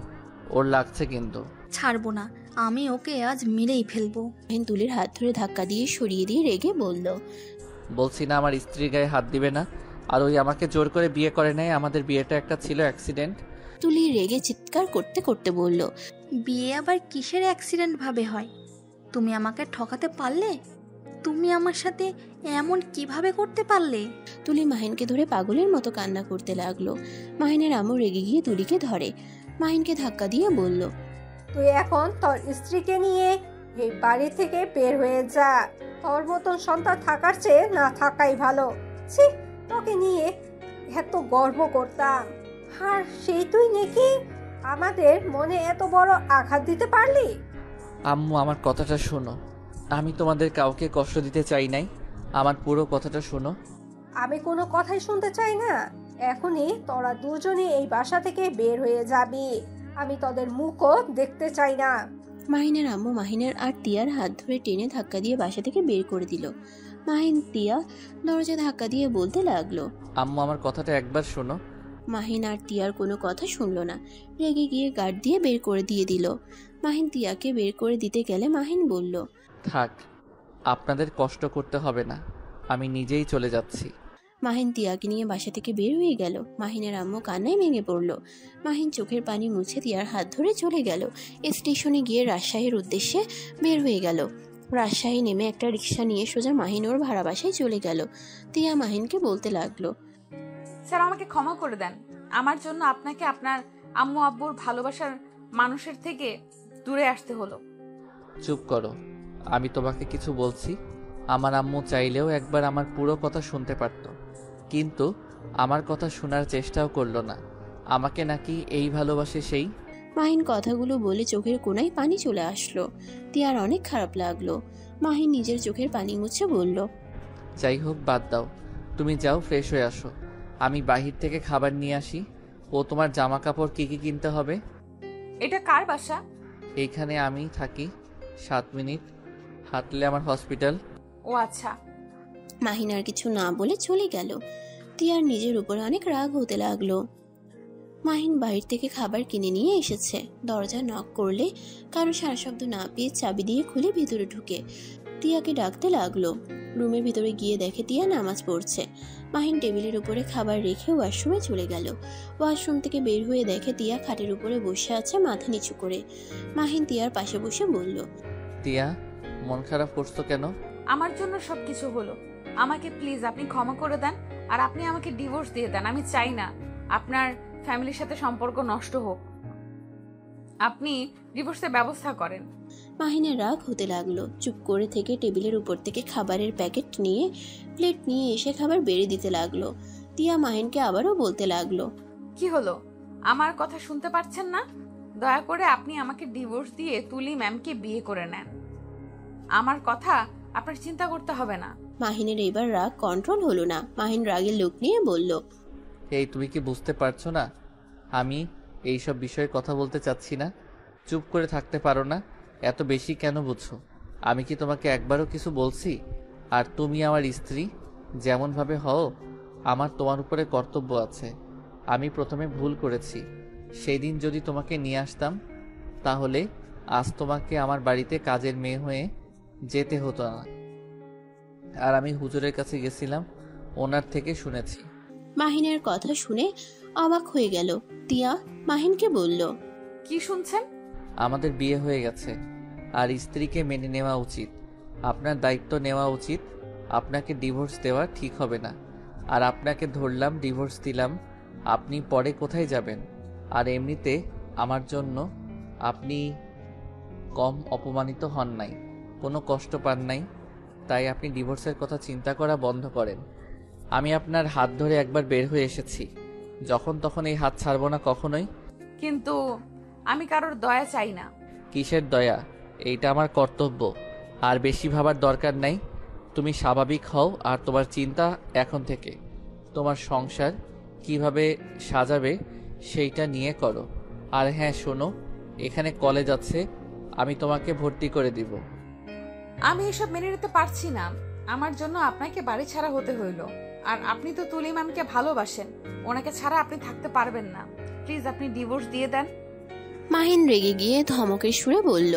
ওর লাগছে কিন্তু। ছাড়বো না, আমি ওকে আজ মেরেই ফেলবো। মাহিন তুলির হাত ধরে ধাক্কা দিয়ে সরিয়ে দিয়ে রেগে বলল, বলছি না আমার স্ত্রীর গায়ে হাত দিবে না। আর ওই আমাকে জোর করে বিয়ে করে নেয়, আমাদের বিয়েটা একটা ছিল অ্যাক্সিডেন্ট। তুলি রেগে চিৎকার করতে করতে বলল, বিয়ে আবার কিসের অ্যাক্সিডেন্ট ভাবে হয়? তুমি আমাকে ঠকাতে পারলে? তুমি আমার সাথে এমন কিভাবে করতে পারলে? তুলি মাহিনকে ধরে পাগলের মতো কান্না করতে লাগলো। মাহিনের আম্মু রেগে গিয়ে তুলিকে ধরে মাহিনকে ধাক্কা দিয়ে বলল, তুই এখন তোর স্ত্রীকে নিয়ে এই বাড়ি থেকে বের হয়ে যা। তোর মতন সন্তান থাকার চেয়ে না থাকাই ভালো। ছি, তোকে নিয়ে এত গর্ব করতাম, আর সেই তুই নাকি আমাদের মনে এত বড় আঘাত দিতে পারলি? আম্মু আমার কথাটা শোনো, আমি তোমাদের কাউকে কষ্ট দিতে চাই নাই, আমার পুরো কথাটা শোনো। আমি কোনো কথাই শুনতে চাই না। এখনই তোরা দুজনে এই বাসা থেকে বের হয়ে যাবি। আমি তোদের মুখও দেখতে চাই না। মাহিনের আম্মু মাহিনের আর তিয়ার হাত ধরে টেনে ধাক্কা দিয়ে বাসা থেকে বের করে দিল। মাহিন তিয়া দরজা ধাক্কা দিয়ে বলতে লাগলো, আম্মু আমার কথাটা একবার শোনো। মাহিন আর তিয়ার কোনো কথা শুনলো না, রেগে গিয়ে গার্ড দিয়ে বের করে দিয়ে দিল। মাহিন তিয়াকে বের করে দিতে গেলে মাহিন বলল, থাক, আপনাদের কষ্ট করতে হবে না, আমি নিজেই চলে যাচ্ছি। মাহিন তিয়াকে নিয়ে বাসা থেকে বের হয়ে গেল। মাহিনের আম্মু কান্নায় ভেঙে পড়ল। মাহিন চোখের পানি মুছে তিয়ার হাত ধরে চলে গেল। স্টেশনে গিয়ে রাজশাহীর উদ্দেশ্যে বের হয়ে গেল। রাজশাহী নেমে একটা রিক্সা নিয়ে সোজা মাহিন ওর ভাড়া বাসায় চলে গেল। তিয়া মাহিনকে বলতে লাগলো, স্যার আমাকে ক্ষমা করে দেন, আমার জন্য আপনাকে আপনার আম্মু আব্বুর ভালোবাসার মানুষের থেকে দূরে আসতে হলো। চুপ করো, আমি তোমাকে কিছু বলছি। আমার আম্মু চাইলেও একবার আমার পুরো কথা শুনতে পারত, কিন্তু আমার কথা শোনার চেষ্টাও করলো না। আমাকে নাকি এই ভালোবাসে সেই। মাহিন কথাগুলো বলে চোখের কোণায় পানি চলে আসলো। তিয়ার অনেক খারাপ লাগলো। মাহিন নিজের চোখের পানি মুছে বলল, যাই হোক বাদ দাও, তুমি যাও ফ্রেশ হয়ে আসো, আমি বাহির থেকে খাবার নিয়ে আসি। ও তোমার জামা কাপড় কি কি কিনতে হবে। এটা কার বাসা? এইখানে আমি থাকি, 7 মিনিট হাঁটলে আমার হসপিটাল। ও আচ্ছা। মাহিন আর কিছু না বলে চলে গেল। তিয়ার নিজের উপরে অনেক রাগ হতে লাগলো। মাহিন বাইরে থেকে খাবার কিনে নিয়ে এসেছে। দরজা নক করলে কারো সারা শব্দ না পেয়ে চাবি দিয়ে খুলে ভিতরে ঢুকে তিয়াকে ডাকতে লাগলো। রুমের ভিতরে গিয়ে দেখে তিয়া নামাজ পড়ছে। মাহিন টেবিলের উপরে খাবার রেখে ওয়াশরুমে চলে গেল। ওয়াশরুম থেকে বের হয়ে দেখে তিয়া খাটের উপরে বসে আছে মাথা নিচু করে। মাহিন তিয়ার পাশে বসে বলল, তিয়া মন খারাপ করছো কেন? আমার জন্য সবকিছু হলো, আমাকে প্লিজ আপনি ক্ষমা করে দেন, আর আপনি আমাকে ডিভোর্স দিয়ে দেন। আমি চাই না আপনার ফ্যামিলির সাথে সম্পর্ক নষ্ট হোক, আপনি ডিভোর্সের ব্যবস্থা করেন। মাহিনের রাগ হতে লাগলো। চুপ করে থেকে টেবিলের উপর থেকে খাবারের প্যাকেট নিয়ে প্লেট নিয়ে এসে খাবার বেড়ে দিতে লাগলো। তিয়া মাহিনকে আবারও বলতে লাগলো, কি হলো, আমার কথা শুনতে পাচ্ছেন না? দয়া করে আপনি আমাকে ডিভোর্স দিয়ে তুলি ম্যামকে বিয়ে করে নেন, আমার কথা আপনার চিন্তা করতে হবে না। মাহিনের এবার রাগ কন্ট্রোল হলো না। মাহিন রাগের লোক নিয়ে বলল, এই তুমি কি বুঝতে পারছো না আমি এইসব বিষয়ে কথা বলতে চাচ্ছি না? চুপ করে থাকতে পারো না? এত বেশি কেন বুঝছো? আমি কি তোমাকে একবারও কিছু বলছি? আর তুমি আমার স্ত্রী, যেমনভাবে হও আমার তোমার উপরে কর্তব্য আছে। আমি প্রথমে ভুল করেছি, সেই দিন যদি তোমাকে নিয়ে আসতাম তাহলে আজ তোমাকে আমার বাড়িতে কাজের মেয়ে হয়ে যেতে হতো না। আর আমি হুজুরের কাছে গেছিলাম, ওনার থেকে শুনেছি। মাহিনের কথা শুনে অবাক হয়ে গেল। তিয়া মাহিনকে বলল, কি শুনছেন? আমাদের বিয়ে হয়ে গেছে আর স্ত্রীকে মেনে নেওয়া উচিত, আপনার দায়িত্ব নেওয়া উচিত। আপনাকে ডিভোর্স দেওয়া ঠিক হবে না। আর আপনাকে ধরলাম, ডিভোর্স দিলাম, আপনি পরে কোথায় যাবেন? আর এমনিতে আমার জন্য আপনি কম অপমানিত হন নাই, কোনো কষ্ট পান নাই। তাই আপনি ডিভোর্সের কথা চিন্তা করা বন্ধ করেন। আমি আপনার হাত ধরে একবার বের হয়ে এসেছি, যখন তখন এই হাত ছাড়বো না কখনোই। কিন্তু আমি কারোর দয়া চাই না। কিসের দয়া? এইটা আমার কর্তব্য। আর বেশি ভাবার দরকার নাই। তুমি স্বাভাবিক হও, আর তোমার চিন্তা এখন থেকে তোমার সংসার কিভাবে সাজাবে সেইটা নিয়ে করো। আর হ্যাঁ শোনো, এখানে কলেজ আছে, আমি তোমাকে ভর্তি করে দিব। আমি এসব মেনে নিতে পারছি না। আমার জন্য আপনাকে বাড়ি ছাড়া হতে হইল। আর আপনি তো তুলি ম্যামকে ভালোবাসেন, ওনাকে ছাড়া আপনি থাকতে পারবেন না। প্লিজ আপনি ডিভোর্স দিয়ে দেন। মাহিন রেগে গিয়ে ধমকের সুরে বলল,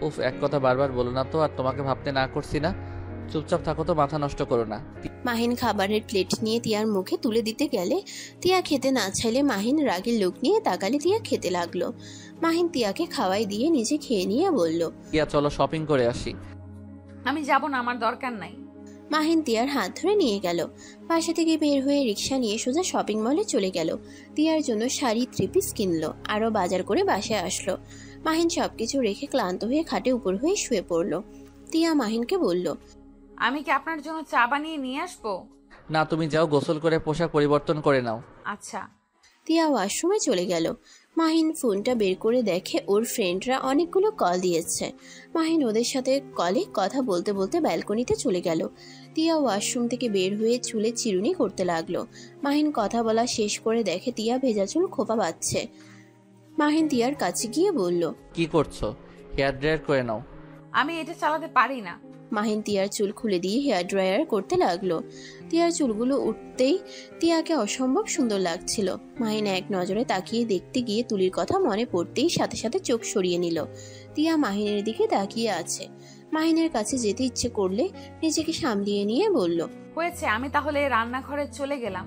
উফ, এক কথা বারবার বলো না তো। আর তোমাকে ভাবতে না করছি না, চুপচাপ থাকো তো, মাথা নষ্ট করো না। মাহিন খাবারের প্লেট নিয়ে তিয়ার মুখে তুলে দিতে গেলে তিয়া খেতে না চাইলে মাহিন রাগের লোক নিয়ে তাকালে তিয়া খেতে লাগলো। মাহিন তিয়াকে খাওয়াই দিয়ে নিজে খেয়ে নিয়ে বলল, ইয়া চলো শপিং করে আসি। আমি যাব না, আমার দরকার নাই। মাহিন তিয়ার হাত ধরে নিয়ে গেল। বাসা থেকে বের হয়ে রিক্সা নিয়ে সোজা শপিং মলে চলে গেল। তিয়ার জন্য শাড়ি 3 পিস কিনলো, আরো বাজার করে বাসায় আসলো। মাহিন সবকিছু রেখে ক্লান্ত হয়ে খাটে উপর হয়ে শুয়ে পড়লো। তিয়া মাহিনকে বলল, আমি কি আপনার জন্য চা বানিয়ে নিয়ে আসবো? না, তুমি যাও, গোসল করে পোশাক পরিবর্তন করে নাও। আচ্ছা। তিয়া ওয়াশরুমে চলে গেল। মাহিন ফোনটা বের করে দেখে ওর ফ্রেন্ডরা অনেকগুলো কল দিয়েছে। মাহিন ওদের সাথে কলে কথা বলতে বলতে ব্যালকনিতে চলে গেল। তিয়া ওয়াশরুম থেকে বের হয়ে চুলে চিরুনি করতে লাগলো। মাহিন কথা বলা শেষ করে দেখে তিয়া ভেজা চুল খোপা বাঁধছে। মাহিন তিয়ার কাছে গিয়ে বলল, কি করছো? হেয়ার ড্রায়ার করে নাও। আমি এটা চালাতে পারি না। মাহিন তিয়ার চুল খুলে দিয়ে হেয়ার ড্রায়ার করতে লাগলো। তিয়ার চুলগুলো উঠতেই তিয়াকে অসম্ভব সুন্দর লাগছিল। মাহিন এক নজরে তাকিয়ে দেখতে গিয়ে তুলির কথা মনে পড়তেই সাথে সাথে চোখ সরিয়ে নিল। তিয়া মাহিনের দিকে তাকিয়ে আছে। মাহিনের কাছে যেতে ইচ্ছে করলে নিজেকে সামলিয়ে নিয়ে বলল, হয়েছে, আমি তাহলে রান্নাঘরে চলে গেলাম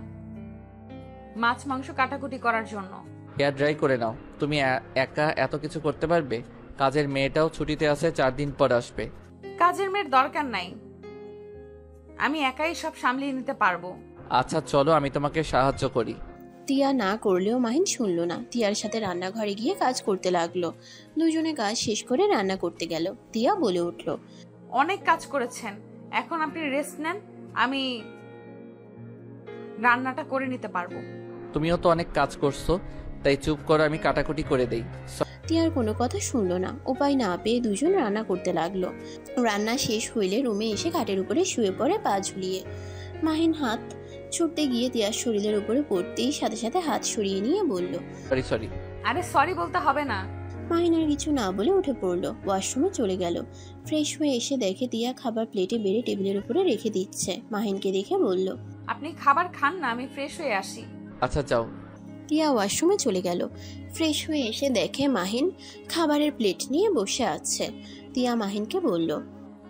মাছ মাংস কাটাকুটি করার জন্য। হেয়ার ড্রাই করে নাও। তুমি একা এত কিছু করতে পারবে? কাজের মেয়েটাও ছুটিতে আছে, 4 দিন পর আসবে। কাজের মেয়ের দরকার নাই, আমি একাই সব সামলিয়ে নিতে পারবো। আচ্ছা চলো, আমি তোমাকে সাহায্য করি। তিয়া না করলেও মাহিন শুনল না। তিয়ার সাথে রান্নাঘরে গিয়ে কাজ করতে লাগলো। দুজনে কাজ শেষ করে রান্না করতে গেল। তিয়া বলে উঠল, অনেক কাজ করেছেন, এখন আপনি রেস্ট নেন, আমি রান্নাটা করে নিতে পারবো। তুমিও তো অনেক কাজ করছো, তাই চুপ করো, আমি কাটাকুটি করে দেই। তিয়ার কোনো কথা শুনলো না। উপায় না পেয়ে দুজন রান্না করতে লাগলো। রান্না শেষ হইলে রুমে এসে খাটের উপরে শুয়ে পড়ে পা ঝুলিয়ে। মাহিন হাত ছুটতে গিয়ে তিয়ার শরীরের উপরে পড়তেই সাথে সাথে হাত সরিয়ে নিয়ে বলল, সরি। আরে সরি বলতে হবে না। মাহিন আর কিছু না বলে উঠে পড়লো। ওয়াশরুমে চলে গেল। ফ্রেশ হয়ে এসে দেখে তিয়া খাবার প্লেটে বেড়ে টেবিলের উপরে রেখে দিচ্ছে। মাহিনকে দেখে বলল, আপনি খাবার খান না, আমি ফ্রেশ হয়ে আসি। আচ্ছা যাও। তিয়া ওয়াশরুমে চলে গেল। ফ্রেশ হয়ে এসে দেখে মাহিন খাবারের প্লেট নিয়ে বসে আছে। তিয়া মাহিনকে বলল,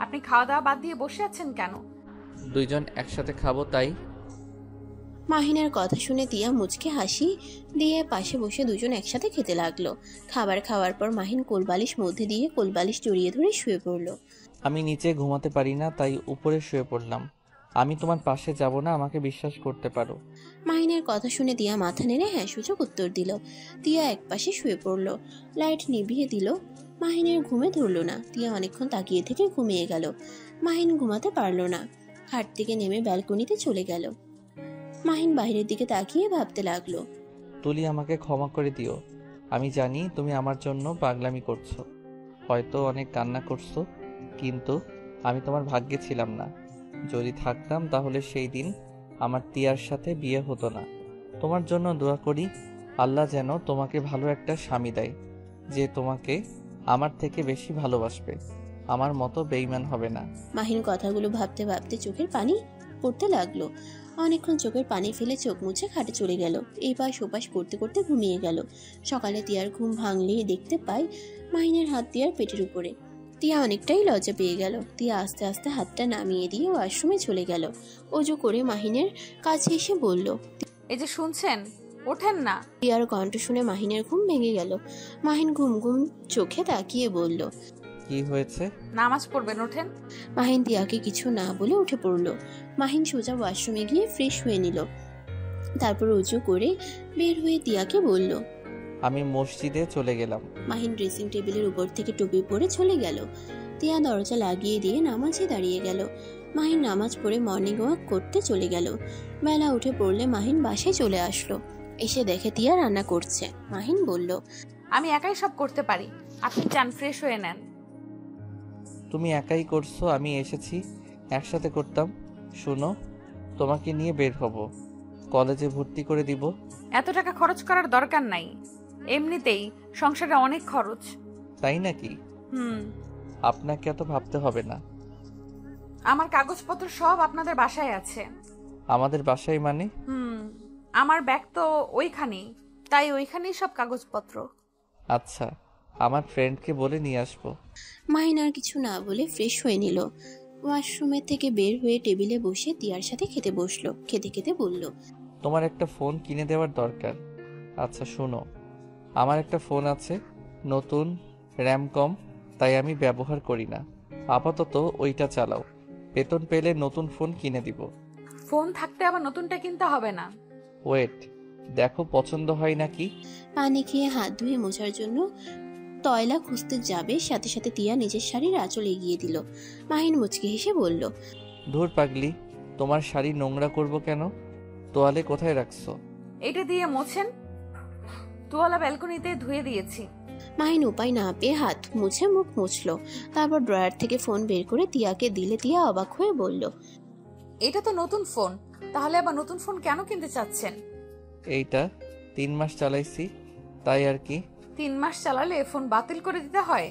আপনি খাওয়া দাওয়া বাদ দিয়ে বসে আছেন কেন? দুইজন একসাথে খাবো তাই। মাহিনের কথা শুনে তিয়া মুচকে হাসি দিয়ে পাশে বসে দুজন একসাথে খেতে লাগলো। খাবার খাওয়ার পর মাহিন কোলবালিশ মধ্যে দিয়ে কোলবালিশ জড়িয়ে ধরে শুয়ে পড়ল। আমি নিচে ঘুমাতে পারি না, তাই উপরে শুয়ে পড়লাম। আমি তোমার পাশে যাব না, আমাকে বিশ্বাস করতে পারো। মাহিনের কথা শুনে তিয়া মাথা নেড়ে হ্যাঁ সূচক উত্তর দিল। তিয়া একপাশে শুয়ে পড়ল। লাইট নিভিয়ে দিল। মাহিনের ঘুমে ধরল না। তিয়া অনেকক্ষণ তাকিয়ে থেকে ঘুমিয়ে গেল। মাহিন ঘুমাতে পারল না। খাট থেকে নেমে ব্যালকনিতে চলে গেল। মাহিন বাইরের দিকে তাকিয়ে ভাবতে লাগলো, তুলি, আমাকে ক্ষমা করে দিও। আমি জানি তুমি আমার জন্য পাগলামি করছো, হয়তো অনেক কান্না করছো, কিন্তু আমি তোমার ভাগ্যে ছিলাম না। যদি থাকতাম তাহলে সেই দিন আমার তিয়ার সাথে বিয়ে হতো না। তোমার জন্য দোয়া করি আল্লাহ যেন তোমাকে ভালো একটা স্বামী দেয়, যে তোমাকে আমার থেকে বেশি ভালোবাসবে, আমার মতো বেঈমান হবে না। মাহিন কথাগুলো ভাবতে ভাবতে চোখের পানি পড়তে লাগলো। অনেকক্ষণ চোখের পানি ফেলে চোখ মুছে খাটে চলে গেল। এই পাশ ওপাশ করতে করতে ঘুমিয়ে গেল। সকালে তিয়ার ঘুম ভাঙলেই দেখতে পায় মাহিনের হাত তিয়ার পেটের উপরে। তিয়া অনেকটাই লজ্জা পেয়ে গেল। তিয়া আস্তে আস্তে হাতটা নামিয়ে দিয়ে ওয়াশরুমে চলে গেল। অজু করে মাহিনের কাছে এসে বলল, এই যে শুনছেন, ওঠেন না। তিয়ার কণ্ঠ শুনে মাহিনের ঘুম ভেঙে গেল। মাহিন ঘুম ঘুম চোখে তাকিয়ে বলল, কি হয়েছে? নামাজ পড়বেন, ওঠেন। মাহিন তিয়াকে কিছু না বলে উঠে পড়ল। মাহিন সোজা ওয়াশরুমে গিয়ে ফ্রেশ হয়ে নিল। তারপর উজু করে বের হয়ে তিয়াকে বলল, আমি মসজিদে চলে গেলাম। মাহিন ড্রেসিং টেবিলের উপর থেকে টুপি পরে চলে গেল। তিয়া দরজা লাগিয়ে দিয়ে নামাজে দাঁড়িয়ে গেল। মাহিন নামাজ পড়ে মর্নিং ওয়াক করতে চলে গেল। বেলা উঠে পড়লে মাহিন বাসায় চলে আসলো। এসে দেখে তিয়া রান্না করছে। মাহিন বলল, আমি একাই সব করতে পারি, আপনি চান ফ্রেশ হয়ে নেন। তুমি একাই করছো, আমি এসেছি একসাথে করতাম। শোনো, তোমাকে নিয়ে বের হব, কলেজে ভর্তি করে দিব। এত টাকা খরচ করার দরকার নাই, এমনিতেই সংসারে অনেক খরচ। তাই নাকি? হুম, আপনাকে এত ভাবতে হবে না। আমার কাগজপত্র সব আপনাদের বাসায় আছে। আমাদের বাসায় মানে? আমার ব্যাগ তো ওইখানেই, তাই ওইখানেই সব কাগজপত্র। আচ্ছা, আমার ফ্রেন্ডকে বলে নিয়ে আসবো। মাহিন আর কিছু না বলে ফ্রেশ হয়ে নিল। ওয়াশরুমের থেকে বের হয়ে টেবিলে বসে তিয়ার সাথে খেতে বসলো। খেতে খেতে বলল, তোমার একটা ফোন কিনে দেওয়ার দরকার। আচ্ছা শোনো, আমার একটা ফোন আছে, নতুন, র্যাম কম, তাই আমি ব্যবহার করি না। আপাতত ওইটা চালাও, বেতন পেলে নতুন ফোন কিনে দিব। ফোন থাকতে আবার নতুনটা কিনতে হবে না। ওয়েট, দেখো পছন্দ হয় নাকি। পানি খেয়ে হাত ধুয়ে মোছার জন্য তয়লা খুঁজতে যাবে, সাথে সাথে তিয়া নিজের শাড়ির আঁচল এগিয়ে দিল। মাহিন মুচকি হেসে বলল, ধুর পাগলি, তোমার শাড়ি নোংরা করব কেন? তোয়ালে কোথায় রাখছো? এটা দিয়ে মোছেন, তোয়ালা ব্যালকনিতে ধুয়ে দিয়েছি। মাহিন উপায় না পেয়ে হাত মুছে মুখ মুছলো। তারপর ড্রয়ার থেকে ফোন বের করে তিয়াকে দিলে তিয়া অবাক হয়ে বলল, এটা তো নতুন ফোন, তাহলে আবার নতুন ফোন কেন কিনতে চাচ্ছেন? এইটা 3 মাস চালাইছি, তাই আর কি। 3 মাস চালালে ফোন বাতিল করে দিতে হয়?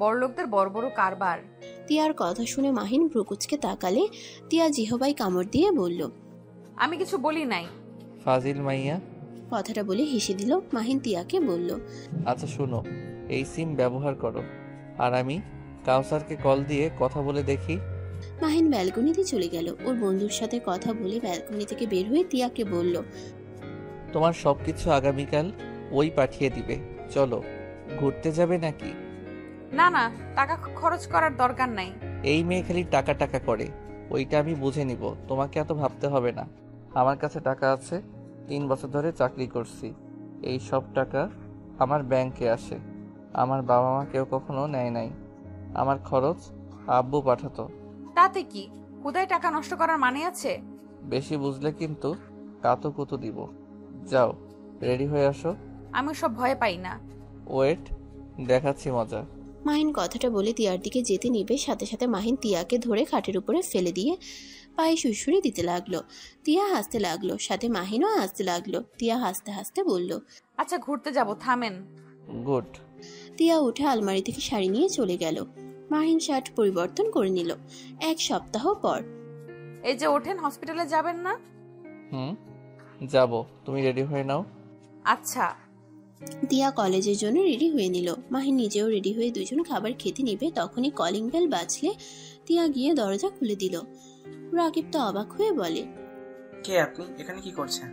বড়লোকদের বড় বড় কারবার। তিয়ার কথা শুনে মাহিন ভ্রুকুচকে তাকালে। তিয়া জিহবাই কামড় দিয়ে বলল, আমি কিছু বলি নাই। ফাজিল মাইয়া। কথাটা বলে হেসে দিল। মাহিন তিয়াকে বলল, আচ্ছা শোনো, এই সিম ব্যবহার করো, আর আমি কাউসারকে কল দিয়ে কথা বলে দেখি। মাহিন ব্যালকনিতে চলে গেল। ওর বন্ধুর সাথে কথা বলে ব্যালকনি থেকে বের হয়ে তিয়াকে বলল, তোমার সবকিছু আগামীকাল ওই পাঠিয়ে দিবে। চলো, ঘুরতে যাবে নাকি? না না, টাকা খরচ করার দরকার নাই। এই মেয়ে খালি টাকা টাকা করে, ওইটা আমি বুঝে নিব, তোমাকে এত ভাবতে হবে না। আমার কাছে টাকা আছে, 3 বছর ধরে চাকরি করছি, এই সব টাকা আমার ব্যাংকে আসে। আমার বাবা মা কেউ কখনো নেয় নাই, আমার খরচ আব্বু পাঠাতো। তাতে কি, কোথায় টাকা নষ্ট করার মানে আছে? বেশি বুঝলে কিন্তু কাতু কুতু দিব। যাও, রেডি হয়ে আসো। আমি সব ভয় পাই না। ওয়েট, দেখাচ্ছি মজা। মাহিন কথাটা বলে তিয়ার দিকে যেতে নিবে, সাথে সাথে মাহিন তিয়াকে ধরে খাটের উপরে ফেলে দিয়ে পায়ে সুড়সুড়ি দিতে লাগলো। তিয়া হাসতে লাগলো, সাথে মাহিনও হাসতে লাগলো। তিয়া হাসতে হাসতে বলল, আচ্ছা ঘুরতে যাব, থামেন। গুড। তিয়া উঠে আলমারি থেকে শাড়ি নিয়ে চলে গেল। মাহিন শার্ট পরিবর্তন করে নিল। 1 সপ্তাহ পর, এই যে ওঠেন, হসপিটালে যাবেন না? যাব, তুমি রেডি হয়ে নাও। আচ্ছা। তিয়া কলেজের জন্য রেডি হয়ে নিল। মাহিন নিজেও রেডি হয়ে দুজন খাবার খেতে নিবে। তখনই কলিং বেল বাজলে তিয়া গিয়ে দরজা খুলে দিল। রাকিব তো অবাক হয়ে বলে, কে আপনি? এখানে কি করছেন?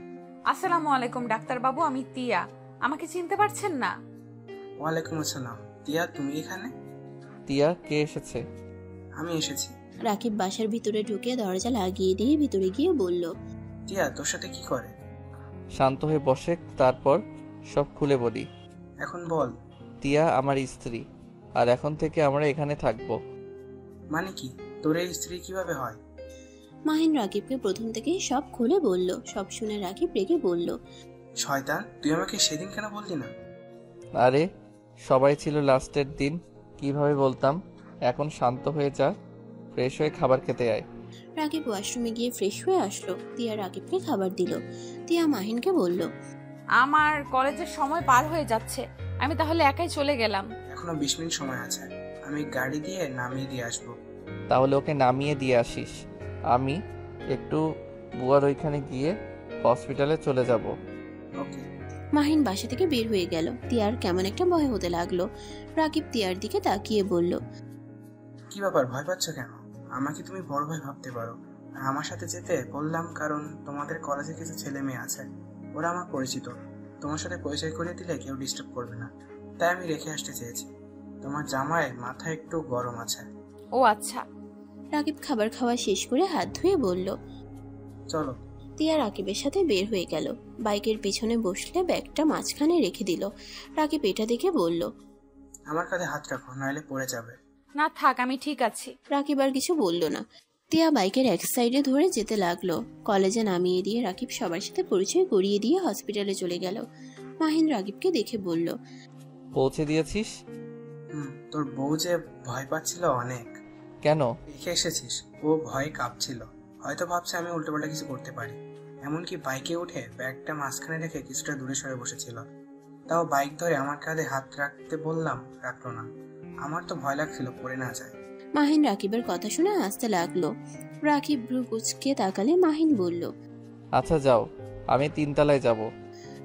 আসসালামু আলাইকুম ডাক্তার বাবু, আমি তিয়া। আমাকে চিনতে পারছেন না? ওয়ালাইকুম আসসালাম। তিয়া, তুমি এখানে? তিয়া, কে এসেছে? আমি এসেছি। রাকিব বাসার ভিতরে ঢুকে দরজা লাগিয়ে দিয়ে ভিতরে গিয়ে বলল, টিয়া তোর সাথে কি করে? শান্ত হয়ে বসে, তারপর সব খুলে বলি। এখন বল। টিয়া আমার স্ত্রী, আর এখন থেকে আমরা এখানে থাকবো। মানে কি? তোর এই স্ত্রী কিভাবে হয়? মাহিন রাকিবকে প্রথম থেকেই সব খুলে বলল। সব শুনে রাকিব রেগে বলল, শয়তান, তুই আমাকে সেদিন কেন বললি না? আরে সবাই ছিল লাস্টের দিন, কিভাবে বলতাম? এখন শান্ত হয়ে যা, ফ্রেশ হয়ে খাবার খেতে আয়। রাকিব ওয়াশরুমে গিয়ে ফ্রেশ হয়ে আসলো। তিয়া রাকিবকে খাবার দিল। তিয়া মাহিনকে বলল, আমার কলেজের সময় পার হয়ে যাচ্ছে, আমি তাহলে একাই চলে গেলাম। এখনো 20 মিনিট সময় আছে, আমি গাড়ি দিয়ে নামিয়ে দিয়ে আসবো। তাহলে ওকে নামিয়ে দিয়ে আসিস, আমি একটু বুয়ার ওইখানে গিয়ে হসপিটালে চলে যাব। ওকে। মাহিন বাসা থেকে বের হয়ে গেল। তিয়ার কেমন একটা ভয় হতে লাগলো। রাকিব তিয়ার দিকে তাকিয়ে বলল, কি ব্যাপার, ভয় পাচ্ছ কেন? আমাকে তুমি বড় ভাই ভাবতে পারো। আর আমার সাথে যেতে বললাম কারণ তোমাদের কলেজে কিছু ছেলে মেয়ে আছে, ওরা আমার পরিচিত। তোমার সাথে পরিচয় করিয়ে দিলে কেউ ডিস্টার্ব করবে না, তাই আমি রেখে আসতে চেয়েছি। তোমার জামায় মাথা একটু গরম আছে। ও আচ্ছা। রাকিব খাবার খাওয়া শেষ করে হাত ধুয়ে বলল, চলো। তিয়া রাকিবের সাথে বের হয়ে গেল। বাইকের পিছনে বসলে ব্যাগটা মাঝখানে রেখে দিল। রাকিব এটা দেখে বলল, আমার কাঁধে হাত রাখো, নাহলে পড়ে যাবে। না থাক, আমি ঠিক আছি। রাকিব আর কিছু বলল না। তিয়া বাইকের এক সাইডে ধরে যেতে লাগলো। কলেজে নামিয়ে দিয়ে রাকিব সবার সাথে পরিচয় করিয়ে দিয়ে হসপিটালে চলে গেল। মাহিন রাকিবকে দেখে বলল, পৌঁছে দিয়েছিস? তোর বউ যে ভয় পাচ্ছিল অনেক। কেন? দেখে এসেছিস, ও ভয়ে কাঁপছিল। হয়তো ভাবছে আমি উল্টোপাল্টা কিছু করতে পারি। এমনকি বাইকে উঠে ব্যাগটা মাঝখানে রেখে কিছুটা দূরে সরে বসেছিল। তাও বাইক ধরে আমার কাঁধে হাত রাখতে বললাম, রাখলো না। আমার তো ভয় লাগছিল পড়ে না যায়। মাহিন রাকিবের কথা শুনে হাসতে লাগলো। রাকিব ভ্রু কুঁচকে তাকালে মাহিন বলল, আচ্ছা যাও, আমি 3 তলায় যাব।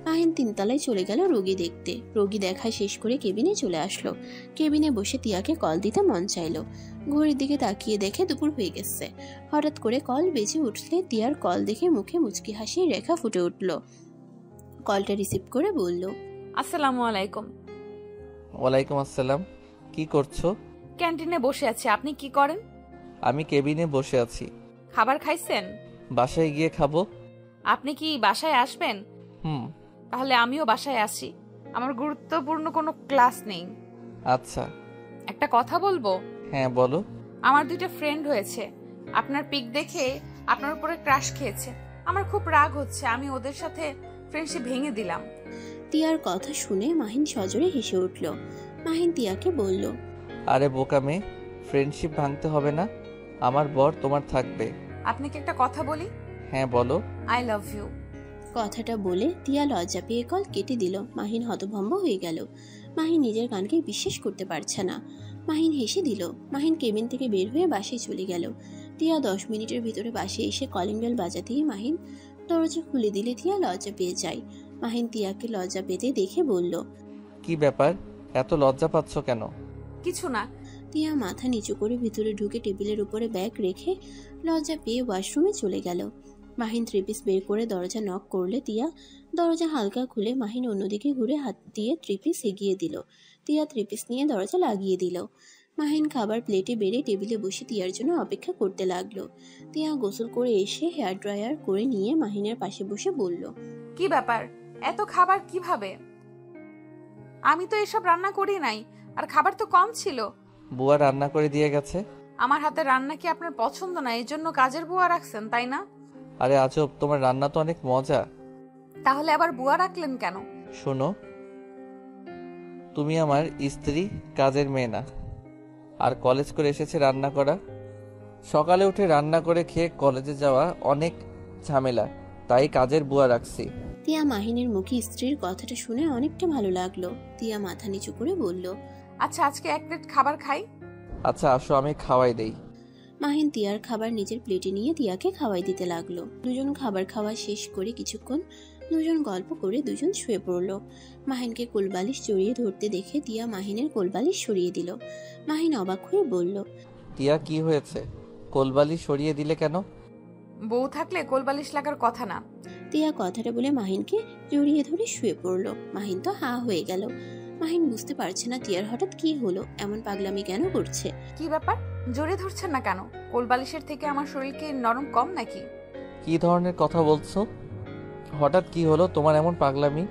মাহিন 3 তলায় চলে গেল রোগী দেখতে। রোগী দেখা শেষ করে কেবিনে চলে আসলো। কেবিনে বসে তিয়াকে কল দিতে মন চাইলো। ঘড়ির দিকে তাকিয়ে দেখে দুপুর হয়ে গেছে। হঠাৎ করে কল বেজে উঠলে তিয়ার কল দেখে মুখে মুচকি হাসির রেখা ফুটে উঠল। কলটা রিসিভ করে বলল, আসসালামু আলাইকুম। ওয়ালাইকুম আসসালাম। কি করছো? ক্যান্টিনে বসে আছি, আপনি কি করেন? আমি কেবিনে বসে আছি। খাবার খাইছেন? বাসায় গিয়ে খাবো। আপনি কি বাসায় আসবেন? হুম। তাহলে আমিও বাসায় আসি, আমার গুরুত্বপূর্ণ কোনো ক্লাস নেই। আচ্ছা। একটা কথা বলবো? হ্যাঁ বলো। আমার 2টা ফ্রেন্ড হয়েছে, আপনার পিক দেখে আপনার উপরে ক্রাশ খেয়েছে। আমার খুব রাগ হচ্ছে, আমি ওদের সাথে ফ্রেন্ডশিপ ভেঙে দিলাম। তিয়ার কথা শুনে মাহিন সজোরে হেসে উঠল। মাহিন তিয়াকে বলল, আরে বোকা মেয়ে, ফ্রেন্ডশিপ ভাঙতে হবে না, আমার বর তোমার থাকবে। আপনাকে একটা কথা বলি? হ্যাঁ বলো। I love you. কথাটা বলে তিয়া লজ্জা পেয়ে কল কেটে দিল। মাহিন হতভম্ব হয়ে গেল। মাহিন নিজের কানকে বিশ্বাস করতে পারছে না। মাহিন হেসে দিল। মাহিন কেবিন থেকে বের হয়ে বাসায় চলে গেল। তিয়া 10 মিনিটের ভিতরে বাসে এসে কলিং বেল বাজাতেই মাহিন দরজা খুলে দিলে তিয়া লজ্জা পেয়ে যায়। মাহিন তিয়াকে লজ্জা পেতে দেখে বলল, কি ব্যাপার, এত লজ্জা পাচ্ছ কেন? কিছু না। তিয়া মাথা নিচু করে ভিতরে ঢুকে টেবিলের উপরে ব্যাগ রেখে লজ্জা পেয়ে ওয়াশরুমে চলে গেল। মাহিন 3 পিস বের করে দরজা নক করলে তিয়া দরজা হালকা খুলে মাহিন অন্যদিকে ঘুরে হাত দিয়ে 3 পিস এগিয়ে দিল। তিয়া 3 পিস নিয়ে দরজা লাগিয়ে দিল। মাহিন খাবার প্লেটে বেড়ে টেবিলে বসে তিয়ার জন্য অপেক্ষা করতে লাগলো। তিয়া গোসল করে এসে হেয়ার ড্রায়ার করে নিয়ে মাহিনের পাশে বসে বলল, কি ব্যাপার, এত খাবার কিভাবে? আমি তো এসব রান্না করি নাই, আর খাবার তো কম ছিল। বুয়া রান্না করে দিয়ে গেছে। আমার হাতের রান্না কি আপনার পছন্দ না, এই জন্য কাজের বুয়া রাখছেন, তাই না? আরে আজব, তোমার রান্না তো অনেক মজা। তাহলে আবার বুয়া রাখলেন কেন? শোনো, তুমি আমার স্ত্রী, কাজের মেয়ে না। আর কলেজ করে এসেছে রান্না করা। সকালে উঠে রান্না করে খেয়ে কলেজে যাওয়া অনেক ঝামেলা, তাই কাজের বুয়া রাখছি। তিয়া মাহিনের মুখে স্ত্রীর কথাটা শুনে অনেকটা ভালো লাগলো। তিয়া মাথা নিচু করে বলল, আচ্ছা আজকে 1 প্লেট খাবার খাই। আচ্ছা আসো, আমি খাওয়াই দেই। মাহিন তিয়ার খাবার নিজের প্লেটে নিয়ে তিয়াকে খাওয়াই দিতে লাগলো। দুজন খাবার খাওয়া শেষ করে কিছুক্ষণ দুজন গল্প করে দুজন শুয়ে পড়লো। মাহিনকে কোলবালিশ জড়িয়ে ধরতে দেখে তিয়া মাহিনের কোলবালিশ সরিয়ে দিল। মাহিন অবাক হয়ে বলল, টিয়া কি হয়েছে, কোলবালি সরিয়ে দিলে কেন? বউ থাকলে কোলবালিশ লাগার কথা না। তিয়া কথাটা বলে মাহিনকে জড়িয়ে ধরে শুয়ে পড়লো। মাহিন তো হা হয়ে গেল। মাহিন বুঝতে পারছে না তিয়ার হঠাৎ কি হলো, এমন পাগলামি কেন করছে। কি ব্যাপার, জড়িয়ে ধরছেন না কেন? কোলবালিশের থেকে আমার শরীর কি নরম কম নাকি? কি ধরনের কথা বলছো? হঠাৎ কি হলো, তোমার এমন পাগলামি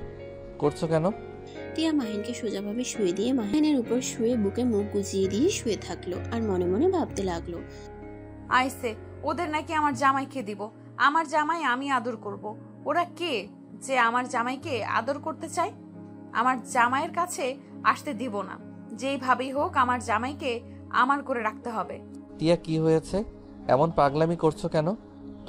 করছো কেন? তিয়া মাহিনকে সোজাভাবে শুয়ে দিয়ে মাহিনের উপর শুয়ে বুকে মুখ গুজিয়ে দিয়ে শুয়ে থাকলো আর মনে মনে ভাবতে লাগলো, আইসে ওদের নাকি আমার জামাইকে দিব, আমার জামাই আমি আদর করব। ওরা কে যে আমার জামাইকে আদর করতে চায়? আমার জামাইয়ের কাছে আসতে দিব না, যেইভাবেই হোক আমার জামাইকে আমার করে রাখতে হবে। টিয়া কি হয়েছে, এমন পাগলামি করছো কেন?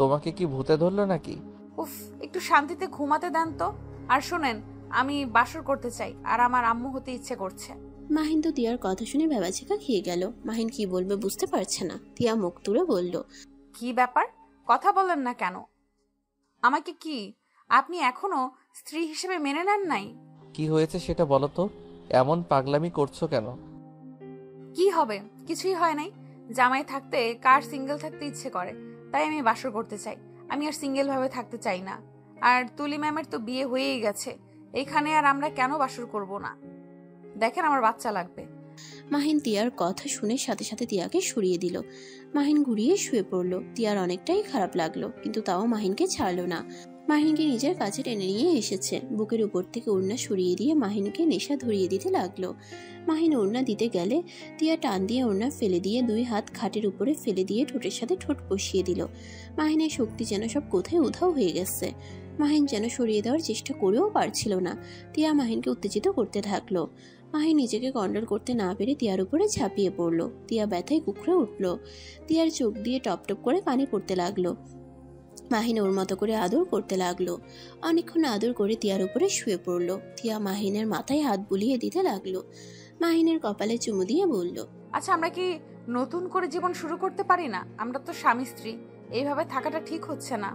তোমাকে কি ভূতে ধরলো নাকি? উফ, একটু শান্তিতে ঘুমাতে দেন তো। আর শোনেন, আমি বাসর করতে চাই আর আমার আম্মু হতে ইচ্ছে করছে। মাহিন তো তিয়ার কথা শুনে ভেবাচেকা খেয়ে গেল। মাহিন কি বলবে বুঝতে পারছে না। তিয়া মুখ তুলে বলল, কি ব্যাপার, কথা বলেন না কেন? আমাকে কি আপনি এখনো স্ত্রী হিসেবে মেনে নেন নাই? কি হয়েছে সেটা বলো তো, এমন পাগলামি করছো কেন? কি হবে, কিছুই হয় নাই। জামাই থাকতে কার সিঙ্গেল থাকতে ইচ্ছে করে, তাই আমি বাসর করতে চাই। আমি আর সিঙ্গেল ভাবে থাকতে চাই না। আর তুলি ম্যামের তো বিয়ে হয়েই গেছে, এখানে আর আমরা কেন বাসর করব না? দেখেন আমার বাচ্চা লাগবে। মাহিন তিয়ার কথা শুনে সাথে সাথে তিয়াকে সরিয়ে দিল। মাহিন ঘুরিয়ে শুয়ে পড়লো। তিয়ার অনেকটাই খারাপ লাগলো, কিন্তু তাও মাহিনকে ছাড়লো না। মাহিনকে নিজের কাছে টেনে নিয়ে এসেছে। বুকের উপর থেকে ওড়না সরিয়ে দিয়ে মাহিনকে নেশা ধরিয়ে দিতে লাগলো। মাহিন ওড়না দিতে গেলে তিয়া টান দিয়ে ওড়না ফেলে দিয়ে 2 হাত খাটের উপরে ফেলে দিয়ে ঠোঁটের সাথে ঠোঁট বসিয়ে দিল। মাহিনের শক্তি যেন সব কোথায় উধাও হয়ে গেছে। মাহিন যেন সরিয়ে দেওয়ার চেষ্টা করেও পারছিল না। তিয়া মাহিনকে উত্তেজিত করতে থাকলো। মাহিন নিজেকে কন্ট্রোল করতে না পেরে তিয়ার উপরে ঝাঁপিয়ে পড়লো। তিয়া ব্যথায় কুকড়ে উঠল। তিয়ার চোখ দিয়ে টপ টপ করে পানি পড়তে লাগলো। মাহিন ওর মতো করে আদর করতে লাগলো। অনেকক্ষণ আদর করে তিয়ার উপরে শুয়ে পড়লো। তিয়া মাহিনের মাথায় হাত বুলিয়ে দিতে লাগলো। মাহিনের কপালে চুমু দিয়ে বলল, আচ্ছা, আমরা কি নতুন করে জীবন শুরু করতে পারি না? আমরা তো স্বামী স্ত্রী, এইভাবে থাকাটা ঠিক হচ্ছে না।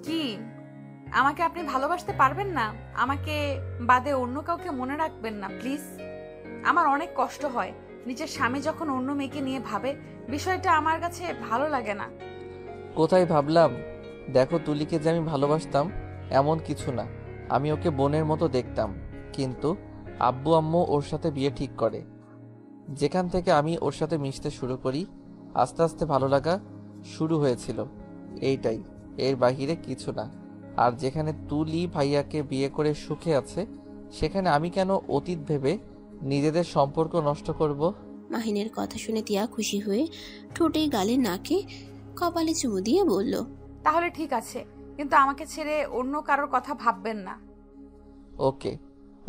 কি আমাকে আপনি ভালোবাসতে পারবেন না? আমাকে বাদে অন্য কাউকে মনে রাখবেন না প্লিজ। আমার অনেক কষ্ট হয়, নিজের স্বামী যখন অন্য মেয়েকে নিয়ে ভাবে, বিষয়টা আমার কাছে ভালো লাগে না। কোথায় ভাবলাম? দেখো, তুলিকে যে আমি ভালোবাসতাম এমন কিছু না। আমি ওকে বোনের মতো দেখতাম, কিন্তু আব্বু আম্মু ওর সাথে বিয়ে ঠিক করে। যেখান থেকে আমি ওর সাথে মিশতে শুরু করি, আস্তে আস্তে ভালো লাগা শুরু হয়েছিল, এইটাই, এর বাহিরে কিছু না। আর যেখানে তুলি ভাইয়াকে বিয়ে করে সুখে আছে, সেখানে আমি কেন অতীত ভেবে নিজেদের সম্পর্ক নষ্ট করব? মাহিনের কথা শুনে তিয়া খুশি হয়ে ঠোঁটে গালে নাকে কপালে চুমু দিয়ে বলল, তাহলে ঠিক আছে, কিন্তু আমাকে ছেড়ে অন্য কারোর কথা ভাববেন না। ওকে,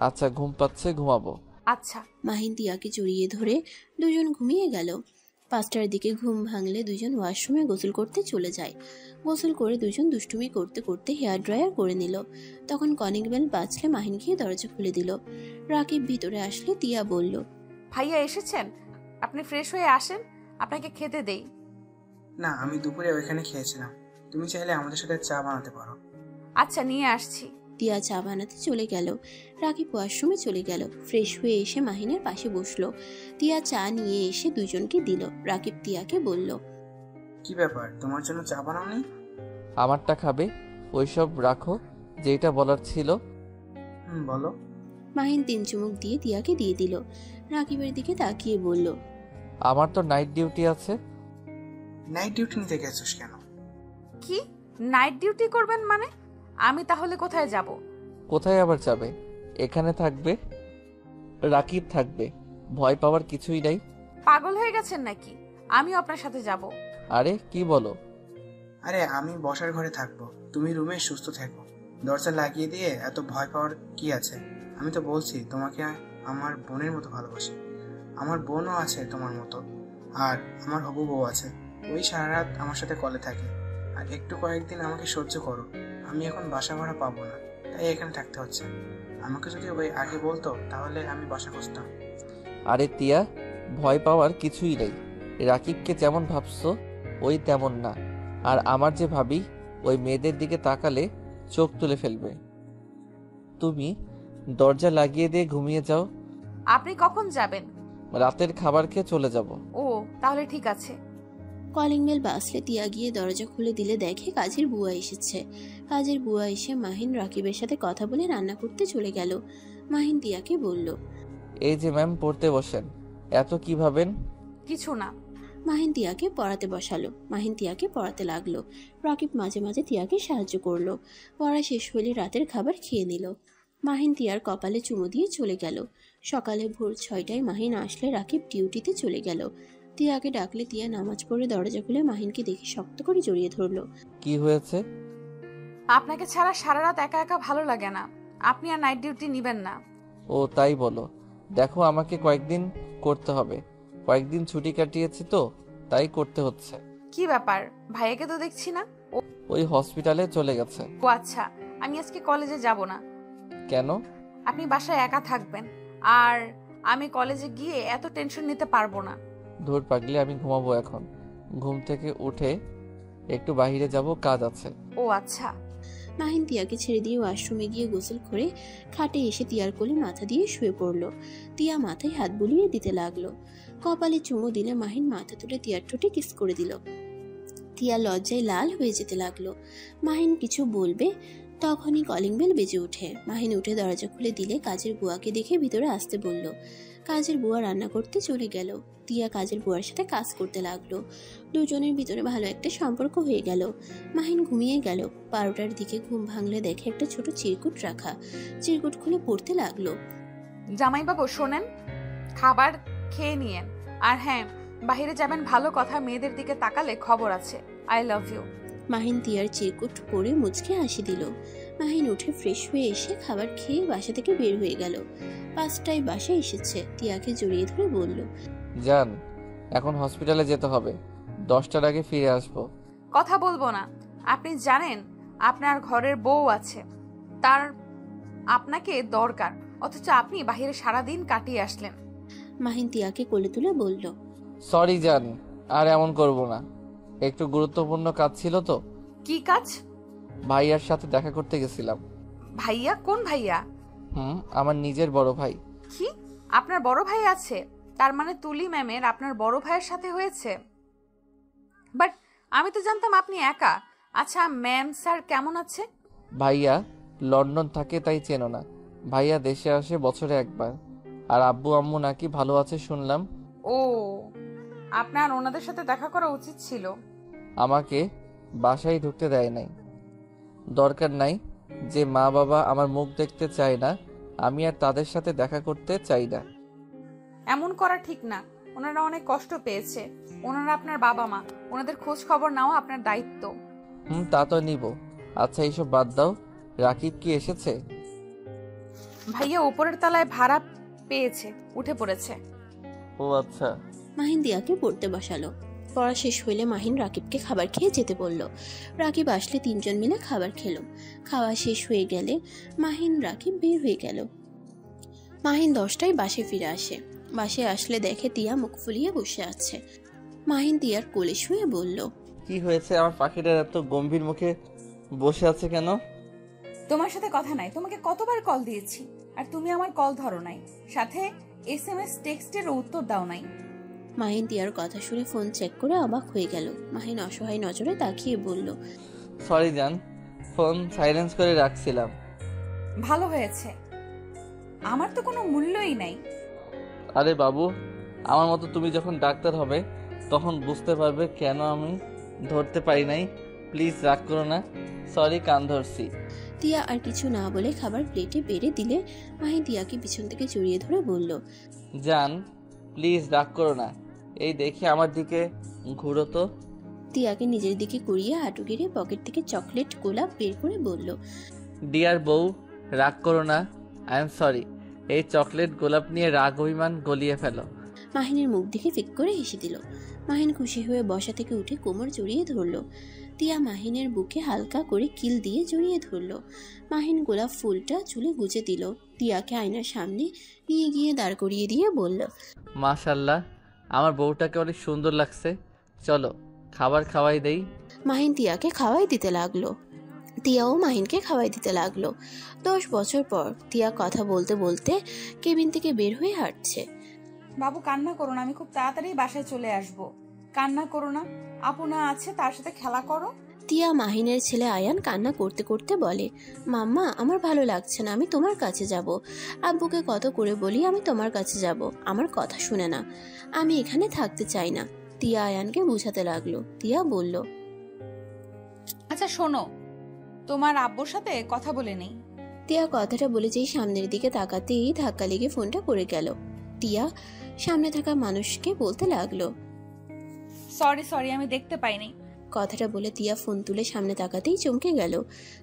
আচ্ছা, ঘুম পাচ্ছে, ঘুমাবো। আচ্ছা। মাহিন তিয়াকে জড়িয়ে ধরে দুজন ঘুমিয়ে গেল। 5টার দিকে ঘুম ভাঙলে দুজন ওয়াশরুমে গোসল করতে চলে যায়। গোসল করে দুজন দুষ্টুমি করতে করতে হেয়ার ড্রায়ার করে নিল। তখন কলিং বেল বাজলে মাহিন গিয়ে দরজা খুলে দিল। রাকিব ভিতরে আসলে তিয়া বলল, ভাইয়া এসেছেন? আপনি ফ্রেশ হয়ে আসেন, আপনাকে খেতে দেই। না, আমি দুপুরে ওইখানে খেয়েছিলাম। তুমি চাইলে আমাদের সাথে চা বানাতে পারো। আচ্ছা, নিয়ে আসছি। তিয়া চা বানাতে চলে গেল। রাকিব ওয়াশরুমে চলে গেল। ফ্রেশ হয়ে এসে মাহিনের পাশে বসলো। তিয়া চা নিয়ে এসে দুজনকে দিল। রাকিব তিয়াকে বলল, কি ব্যাপার, তোমার জন্য চা বানাওনি? আমারটা খাবে? ওইসব রাখো, যেটা বলার ছিল। বলো। মাহিন 3 চুমুক দিয়ে তিয়াকে দিয়ে দিল। রাকিবের দিকে তাকিয়ে বলল, আমার তো নাইট ডিউটি আছে। নাইট ডিউটি নিতে গেছিস কেন? কি নাইট ডিউটি করবেন মানে? আমি তাহলে কোথায় যাব? কোথায় আবার যাবে? এখানে থাকবে, রাকিব থাকবে, ভয় পাওয়ার কিছুই নাই। পাগল হয়ে গেছেন নাকি? আমিও আপনার সাথে যাব। আরে কি বলো? আরে, আমি বসার ঘরে থাকবো, তুমি রুমে সুস্থ থাকো। দরজা লাগিয়ে দিয়ে এত ভয় পাওয়ার কি আছে? আমি তো বলছি তোমাকে আমার বোনের মতো ভালোবাসি। আমার বোনও আছে তোমার মতো, আর আমার হবু বউ আছে, ওই সারা রাত আমার সাথে কলে থাকে। আর একটু কয়েকদিন আমাকে সহ্য করো। আমি এখন বাসা ভাড়া পাবো না, তাই এখানে থাকতে হচ্ছে। আমাকে যদি ওই আগে বলতো তাহলে আমি বাসা খুঁজতাম। আরে তিয়া, ভয় পাওয়ার কিছুই নেই। রাকিবকে যেমন ভাবছো ওই তেমন না। আর আমার যে ভাবি, ওই মেয়েদের দিকে তাকালে চোখ তুলে ফেলবে। তুমি দরজা লাগিয়ে দিয়ে ঘুমিয়ে যাও। আপনি কখন যাবেন? রাতের খাবার খেয়ে চলে যাব। ও, তাহলে ঠিক আছে। কলিং বেল বাজলে তিয়া গিয়ে দরজা খুলে দিলে দেখে কাজের বুয়া এসেছে। কাজের বুয়া এসে মাহিন রাকিবের সাথে কথা বলে রান্না করতে চলে গেল। মাহিন তিয়াকে বলল, এই যে ম্যাম, পড়তে বসেন। এত কি ভাবেন? কিছু না। মাহিন তিয়াকে পড়াতে বসালো। মাহিন তিয়াকে পড়াতে লাগলো। রাকিব মাঝে মাঝে তিয়াকে সাহায্য করলো। পড়া শেষ হলে রাতের খাবার খেয়ে নিল। মাহিন তিয়ার কপালে চুমু দিয়ে চলে গেল। সকালে ভোর 6টায় মাহিন আসলে রাকিব ডিউটিতে চলে গেল। তিয়াকে ডাকলে তিয়া নামাজ পড়ে দরজা খুলে মাহিনকে দেখে শক্ত করে জড়িয়ে ধরলো। কি হয়েছে? আপনাকে ছাড়া সারা রাত একা একা ভালো লাগে না। আপনি আর নাইট ডিউটি নিবেন না। ও তাই বলো। দেখো, আমাকে কয়েকদিন করতে হবে। কয়েকদিন ছুটি কাটিয়েছি তো, তাই করতে হচ্ছে। কি ব্যাপার? ভাইয়াকে তো দেখছি না। ওই হসপিটালে চলে গেছে। ও আচ্ছা, আমি আজকে কলেজে যাব না। কেন? আপনি বাসায় একা থাকবেন, আর আমি কলেজে গিয়ে এত টেনশন নিতে পারবো না। ধুর পাগলি, আমি ঘুমাবো এখন। ঘুম থেকে উঠে একটু বাইরে যাব, কাজ আছে। ও আচ্ছা। মাহিন তিয়াকে ছেড়ে দিয়ে ওয়াশরুমে গিয়ে গোসল করে খাটে এসে তিয়ার কোলে মাথা দিয়ে শুয়ে পড়লো। তিয়া মাথায় হাত বুলিয়ে দিতে লাগলো। কপালে চুমু দিলে মাহিন মাথা তুলে তিয়ার ঠোঁটে কিস করে দিল। তিয়া লজ্জায় লাল হয়ে যেতে লাগলো। মাহিন কিছু বলবে, তখনই কলিং বেল বেজে ওঠে। মাহিন উঠে দরজা খুলে দিলে কাজের বুয়াকে দেখে ভিতরে আসতে বলল। কাজের বুয়া রান্না করতে চলে গেল। তিয়া কাজের বুয়ার সাথে কাজ করতে লাগলো। দুজনের ভিতরে ভালো একটা সম্পর্ক হয়ে গেল। মাহিন ঘুমিয়ে গেল। 12টার দিকে ঘুম ভাঙলে দেখে একটা ছোট চিরকুট রাখা। চিরকুট খুলে পড়তে লাগলো। জামাইবাবু শোনেন, খাবার খেয়ে নিয়েন। আর হ্যাঁ, বাইরে যাবেন ভালো কথা, মেয়েদের দিকে তাকালে খবর আছে। I love you. মাহিন তিয়ার চিরকুট পরে মুচকে হাসি দিল। মাহিন উঠে ফ্রেশ হয়ে এসে খাবার খেয়ে বাসা থেকে বের হয়ে গেল। 5টায় বাসায় এসেছে। তিয়াকে জড়িয়ে ধরে বলল, যান, এখন হসপিটালে যেতে হবে। 10টার আগে ফিরে আসবো। কথা বলবো না। আপনি জানেন আপনার ঘরের বউ আছে, তার আপনাকে দরকার, অথচ আপনি বাইরে সারাদিন কাটিয়ে আসলেন। মাহিন তিয়াকে কোলে তুলে বলল, সরি জান, আর এমন করব না। একটু গুরুত্বপূর্ণ কাজ ছিল তো। কি কাজ? ভাইয়ার সাথে দেখা করতে গেছিলাম। ভাইয়া? কোন ভাইয়া? আমার নিজের বড় ভাই। কি, আপনার বড় ভাই আছে? তার মানে তুলি ম্যামের আপনার বড় ভাইয়ের সাথে হয়েছে? বাট আমি তো জানতাম আপনি একা। আচ্ছা ম্যাম স্যার কেমন আছে? ভাইয়া লন্ডন থাকে, তাই চেনো না। ভাইয়া দেশে আসে বছরে একবার। আর আব্বু আম্মু নাকি ভালো আছে শুনলাম। ও, আপনার ওনাদের সাথে দেখা করা উচিত ছিল। আমাকে বাসায় ঢুকতে দেয় নাই। দরকার নাই যে মা বাবা আমার মুখ দেখতে চায় না, আমি আর তাদের সাথে দেখা করতে চাই না। এমন করা ঠিক না। ওনারা অনেক কষ্ট পেয়েছে। ওনারা আপনার বাবা মা, ওনাদের খোঁজ খবর নেওয়া আপনার দায়িত্ব। তা তো নিব। আচ্ছা এইসব বাদ দাও, রাকিব কি এসেছে? ভাইয়া উপরের তলায় ভাড়া পেয়েছে, উঠে পড়েছে। ও আচ্ছা। মাহিন দিয়াকে পড়তে বসালো। পড়া শেষ হইলে মাহিন রাকিবকে খাবার খেয়ে যেতে বলল। রাকিব আসলে 3জন মিলে খাবার খেলো। খাওয়া শেষ হয়ে গেলে মাহিন রাকিব বের হয়ে গেল। মাহিন 10টায় বাসে ফিরে আসে। বাসে আসলে দেখে তিয়া মুখ ফুলিয়ে বসে আছে। মাহিন তিয়ার কোলে শুয়ে বলল, কি হয়েছে? আমার পাখিটা এত গম্ভীর মুখে বসে আছে কেন? তোমার সাথে কথা নাই। তোমাকে কতবার কল দিয়েছি আর তুমি আমার কল ধরো নাই, সাথে SMS টেক্সটের উত্তর দাও নাই। মাহিন তিয়ার কথা শুনে ফোন চেক করে অবাক হয়ে গেল। মাহিন অসহায় নজরে তাকিয়ে বলল, সরি জান, ফোন সাইলেন্স করে রাখছিলাম। ভালো হয়েছে, আমার তো কোনো মূল্যই নাই। আরে বাবু, আমার মতো তুমি যখন ডাক্তার হবে তখন বুঝতে পারবে কেন আমি ধরতে পারি নাই। প্লিজ রাগ করো না। সরি, কান ধরছি। তিয়া আর কিছু না বলে খাবার প্লেটে বেড়ে দিলে মাহিন তিয়াকে পিছন থেকে জড়িয়ে ধরে বলল, জান প্লিজ রাগ করো না। এই দেখি আমার দিকে ঘুরো তো। তিয়াকে নিজের দিকে করিয়ে হাঁটু গেড়ে পকেট থেকে চকলেট গোলাপ বের করে বলল, ডিয়ার বউ, রাগ করো না। I am sorry. এই চকলেট গোলাপ নিয়ে রাগ অভিমান গলিয়ে ফেলো। মাহিনের মুখ দেখে ফিক করে হেসে দিল। মাহিন খুশি হয়ে বসা থেকে উঠে কোমর জড়িয়ে ধরল। তিয়া মাহিনের বুকে হালকা করে কিল দিয়ে জড়িয়ে ধরল। মাহিন গোলাপ ফুলটা চুলে গুজে দিল। তিয়াকে আয়নার সামনে নিয়ে গিয়ে দাঁড় করিয়ে দিয়ে বলল, মাশাল্লাহ, আমার বউটাকে অনেক সুন্দর লাগছে। চলো খাবার খাওয়াই দেই। মাহিন তিয়াকে খাওয়াই দিতে লাগলো। তিয়াও মাহিনকে খাওয়াই দিতে লাগলো। 10 বছর পর তিয়া কথা বলতে বলতে কেবিন থেকে বের হয়ে হাঁটছে। বাবু কান্না করো না, আমি খুব তাড়াতাড়ি বাসায় চলে আসব। কান্না করো না, আপু না আছে, তার সাথে খেলা করো। তিয়া মাহিনের ছেলে আয়ান কান্না করতে করতে বলে, মাম্মা আমার ভালো লাগছে না, আমি তোমার কাছে যাব। আব্বুকে কত করে বলি আমি তোমার কাছে যাব, আমার কথা শুনে না। আমি এখানে থাকতে চাই না। তিয়া আয়ানকে বুঝাতে লাগলো। তিয়া বলল, আচ্ছা শোনো, তোমার আব্বুর সাথে কথা বলে নেই। তিয়া কথাটা বলে যেই সামনের দিকে তাকাতেই ধাক্কা লেগে ফোনটা পড়ে গেল। টিয়া সামনে থাকা মানুষকে বলতে লাগলো, সরি আমি দেখতে পাইনি। কথাটা বলে তিয়া ফোন তুলে সামনে তাকাতেই চমকে গেল।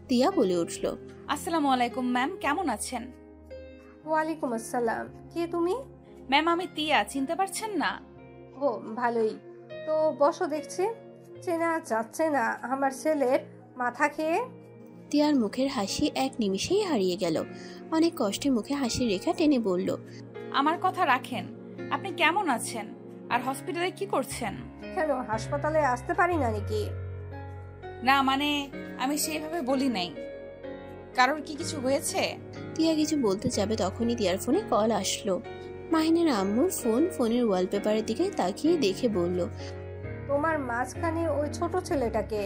তিয়া বলে উঠল, আসসালামু আলাইকুম ম্যাম, কেমন আছেন? ওয়ালাইকুম আসসালাম। কে তুমি? ম্যাম আমি তিয়া, চিনতে পারছেন না? ও ভালোই তো, বসো। দেখছি চেনা যাচ্ছে না আমার ছেলের মাথা খেয়ে। তিয়ার মুখের হাসি এক নিমিষেই হারিয়ে গেল। অনেক কষ্টে মুখে হাসির রেখা টেনে বলল, আমার কথা রাখেন, আপনি কেমন আছেন আর হসপিটালে কি করছেন? কেন হাসপাতালে আসতে পারি না নাকি? না মানে আমি সেইভাবে বলি নাই। কারোর কি কিছু হয়েছে? তিয়া কিছু বলতে যাবে তখনই তিয়ার ফোনে কল আসলো। মাহিনের আম্মুর ফোন। ফোনের ওয়ালপেপারের দিকে তাকিয়ে দেখে বলল, তোমার মাঝখানে ওই ছোট ছেলেটাকে?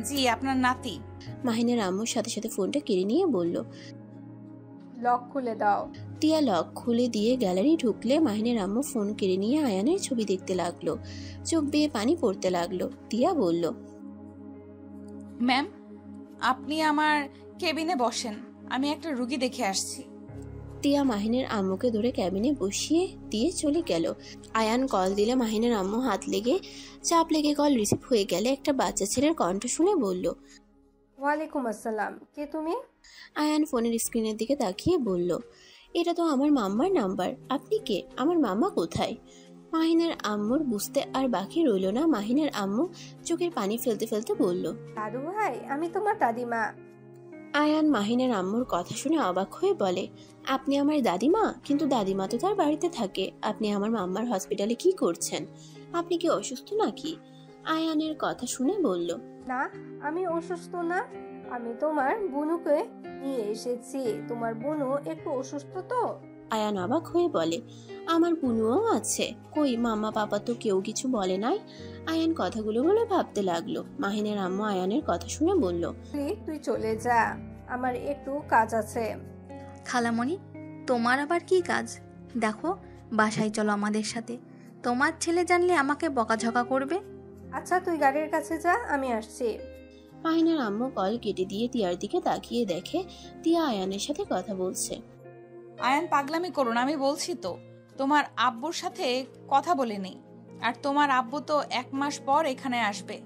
জি, আপনার নাতি। মাহিনের আম্মুর সাথে সাথে ফোনটা কেড়ে নিয়ে বলল, লক খুলে দাও। টিয়া লক খুলে দিয়ে গ্যালারি ঢুকলে মাহিনের আম্মু ফোন কেড়ে নিয়ে আয়ানের ছবি দেখতে লাগলো। চোখ বেয়ে পানি পড়তে লাগলো। টিয়া বলল, ম্যাম, আপনি আমার কেবিনে বসেন, আমি একটা রুগী দেখে আসছি। টিয়া মাহিনের আম্মুকে ধরে ক্যাবিনে বসিয়ে দিয়ে চলে গেল। আয়ান কল দিলে মাহিনের আম্মু হাত লেগে চাপ লেগে কল রিসিভ হয়ে গেলে একটা বাচ্চা ছেলের কণ্ঠ শুনে বলল, ওয়ালাইকুম আসসালাম, কে তুমি? আয়ান ফোনের স্ক্রিনের দিকে তাকিয়ে বলল, এটা তো আমার মাম্মার নাম্বার, আপনি কে? আমার মাম্মা কোথায়? মাহিনের আম্মুর বুঝতে আর বাকি রইল না। মাহিনের আম্মু চোখের পানি ফেলতে ফেলতে বলল, দাদু ভাই, আমি তোমার দাদিমা। আয়ান মাহিনের আম্মুর কথা শুনে অবাক হয়ে বলে, আপনি আমার দাদিমা? কিন্তু দাদিমা তো তার বাড়িতে থাকে, আপনি আমার মাম্মার হসপিটালে কি করছেন? আপনি কি অসুস্থ নাকি? আয়ানের কথা শুনে বলল, না, আমি অসুস্থ না, আমি তোমার বুনুকে নিয়ে এসেছি। তোমার বুনু একটু অসুস্থ তো। আয়ান অবাক হয়ে বলে, আমার বুনুও আছে? কই, মাম্মা পাপা তো কেউ কিছু বলে নাই। আয়ান কথাগুলো বলে ভাবতে লাগলো। মাহিনের আম্মু আয়ানের কথা শুনে বলল, তুই চলে যা, আমার একটু কাজ আছে। খালামণি, তোমার আবার কি কাজ? দেখো, বাসায় চলো আমাদের সাথে। তোমার ছেলে জানলে আমাকে বকাঝকা করবে। আচ্ছা, তুই গাড়ির কাছে যা, আমি আসছি। মাহিনের আম্মু কল কেটে দিয়ে টিয়ার দিকে তাকিয়ে দেখে টিয়া আয়ানের সাথে কথা বলছে। আয়ান, পাগলামি করো না, আমি বলছি তো, তোমার আব্বুর সাথে কথা বলে নেই। আর তোমার আব্বু তো 1 মাস পর এখানে আসবে,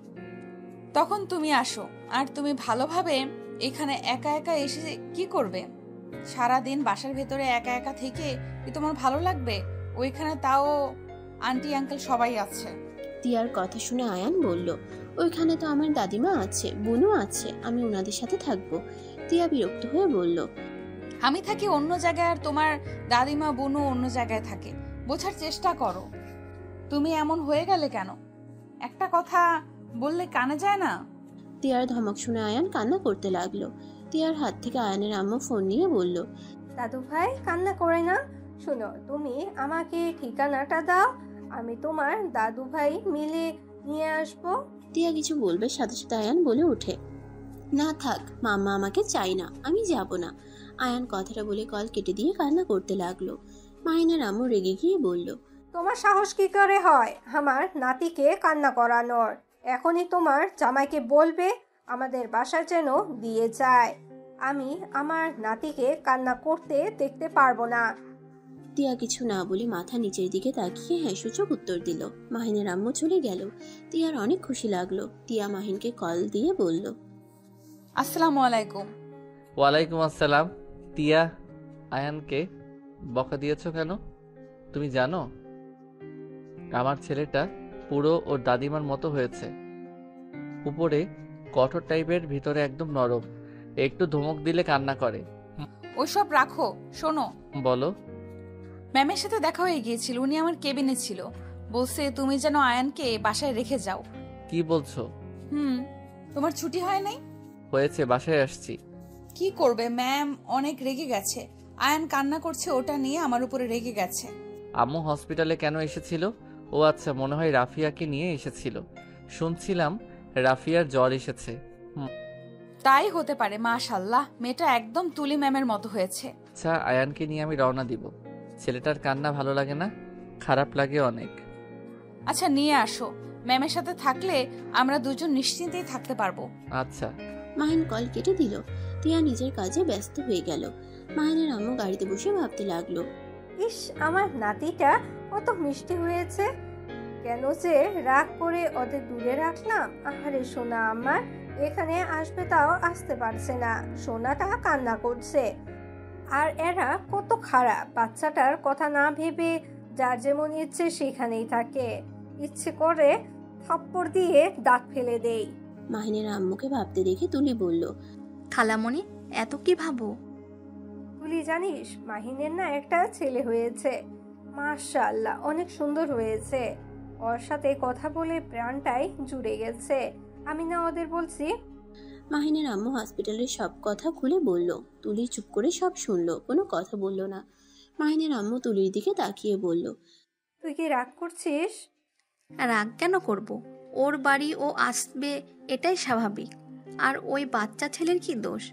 তখন তুমি আসো। আর তুমি ভালোভাবে এখানে একা একা এসে কি করবে? সারাদিন বাসার ভেতরে একা একা থেকে কি তোমার ভালো লাগবে? ওইখানে তাও আন্টি আঙ্কেল সবাই আছে। টিয়ার কথা শুনে আয়ান বলল, ওইখানে তো আমার দাদিমা আছে, বুনু আছে, আমি ওনাদের সাথে থাকবো। টিয়া বিরক্ত হয়ে বলল, আমি থাকি অন্য জায়গায় আর তোমার দাদিমা বোনও অন্য জায়গায় থাকে, বোঝার চেষ্টা করো। তুমি এমন হয়ে গেলে কেন? একটা কথা বললে কানে যায় না? টিয়ার ধমক শুনে আয়ান কান্না করতে লাগলো। টিয়ার হাত থেকে আয়ানের আম্মু ফোন নিয়ে বলল, দাদু ভাই, কান্না করে না। শোনো, তুমি আমাকে ঠিকানাটা দাও, আমি তোমার দাদু ভাই মিলে নিয়ে আসবো। টিয়া কিছু বলবে সাথে সাথে আয়ান বলে ওঠে, না থাক, মাম্মা আমাকে চাই না, আমি যাব না। আয়ান কথাটা বলে কল কেটে দিয়ে কান্না করতে লাগলো। মাহিনের আম্মু রেগে গিয়ে বলল, তোমার সাহস কি করে হয় আমার নাতিকে কান্না করানোর? এখনই তোমার জামাইকে বলবে আমাদের বাসায় যেন দিয়ে যায়। আমি আমার নাতিকে কান্না করতে দেখতে পারবো না। টিয়া কিছু না বলে মাথা নিচের দিকে তাকিয়ে হ্যাঁ সূচক উত্তর দিল। মাহিনের আম্মু চলে গেল। টিয়ার অনেক খুশি লাগলো। টিয়া মাহিনকে কল দিয়ে বলল, আসসালামু আলাইকুম। ওয়ালাইকুম আসসালাম। টিয়া, আয়ানকে বকা দিয়েছো কেন? তুমি জানো আমার ছেলেটা পুরো ওর দাদিমার মতো হয়েছে। উপরে কঠোর টাইপের, ভিতরে একদম নরম। একটু ধমক দিলে কান্না করে। ওইসব রাখো, শোনো। বলো। ম্যামের সাথে দেখা হয়ে গিয়েছিল, উনি আমার কেবিনে ছিল, বলছে তুমি যেন আয়ানকে বাসায় রেখে যাও। কি বলছো? তোমার ছুটি হয় নাই? হয়েছে, বাসায় আসছি। কি করবে, ম্যাম অনেক রেগে গেছে। আয়ান কান্না করছে, ওটা নিয়ে আমার উপরে রেগে গেছে। আম্মু হসপিটালে কেন এসেছিল? ও আচ্ছা, মনে হয় রাফিয়াকে নিয়ে এসেছিল। শুনছিলাম রাফিয়ার জ্বর এসেছে। তাই হতে পারে। মাশাআল্লাহ, মেয়েটা একদম তুলি ম্যামের মতো হয়েছে। আচ্ছা, আয়ানকে নিয়ে আমি রওনা দিব। ছেলেটার কান্না ভালো লাগে না, খারাপ লাগে অনেক। আচ্ছা, নিয়ে আসো। ম্যামের সাথে থাকলে আমরা দুজন নিশ্চিন্তেই থাকতে পারবো। আচ্ছা। মাহিন কল কেটে দিল। টিয়া নিজের কাজে ব্যস্ত হয়ে গেল। মাহিনের আম্মু গাড়িতে বসে ভাবতে লাগলো, ইস, আমার নাতিটা কত মিষ্টি হয়েছে, কেন যে রাগ করে ওদের দূরে রাখলাম। আহারে সোনা আমার, এখানে আসবে তাও আসতে পারছে না, সোনাটা কান্না করছে। আর এরা কত খারাপ, বাচ্চাটার কথা না ভেবে যার যেমন ইচ্ছে সেখানেই থাকে, ইচ্ছে করে থাপ্পড় দিয়ে দাঁত ফেলে দেই। মাহিনের আম্মুকে ভাবতে দেখে তুলি বলল, খালামণি, এত কি ভাবো? তুলি জানিস, মাহিনের না একটা ছেলে হয়েছে, মাশাআল্লাহ অনেক সুন্দর হয়েছে। ওর সাথে কথা বলে প্রাণটাই জুড়ে গেছে। আমি না ওদের বলছি। মাহিনের আম্মু হসপিটালের সব কথা খুলে বলল। তুলি চুপ করে সব শুনলো, কোনো কথা বলল না। মাহিনের আম্মু তুলির দিকে তাকিয়ে বলল, তুই কি রাগ করছিস? রাগ কেন করব? ওর বাড়ি ও আসবে, এটাই স্বাভাবিক। আর ওই বাচ্চা ছেলের কি দোষ?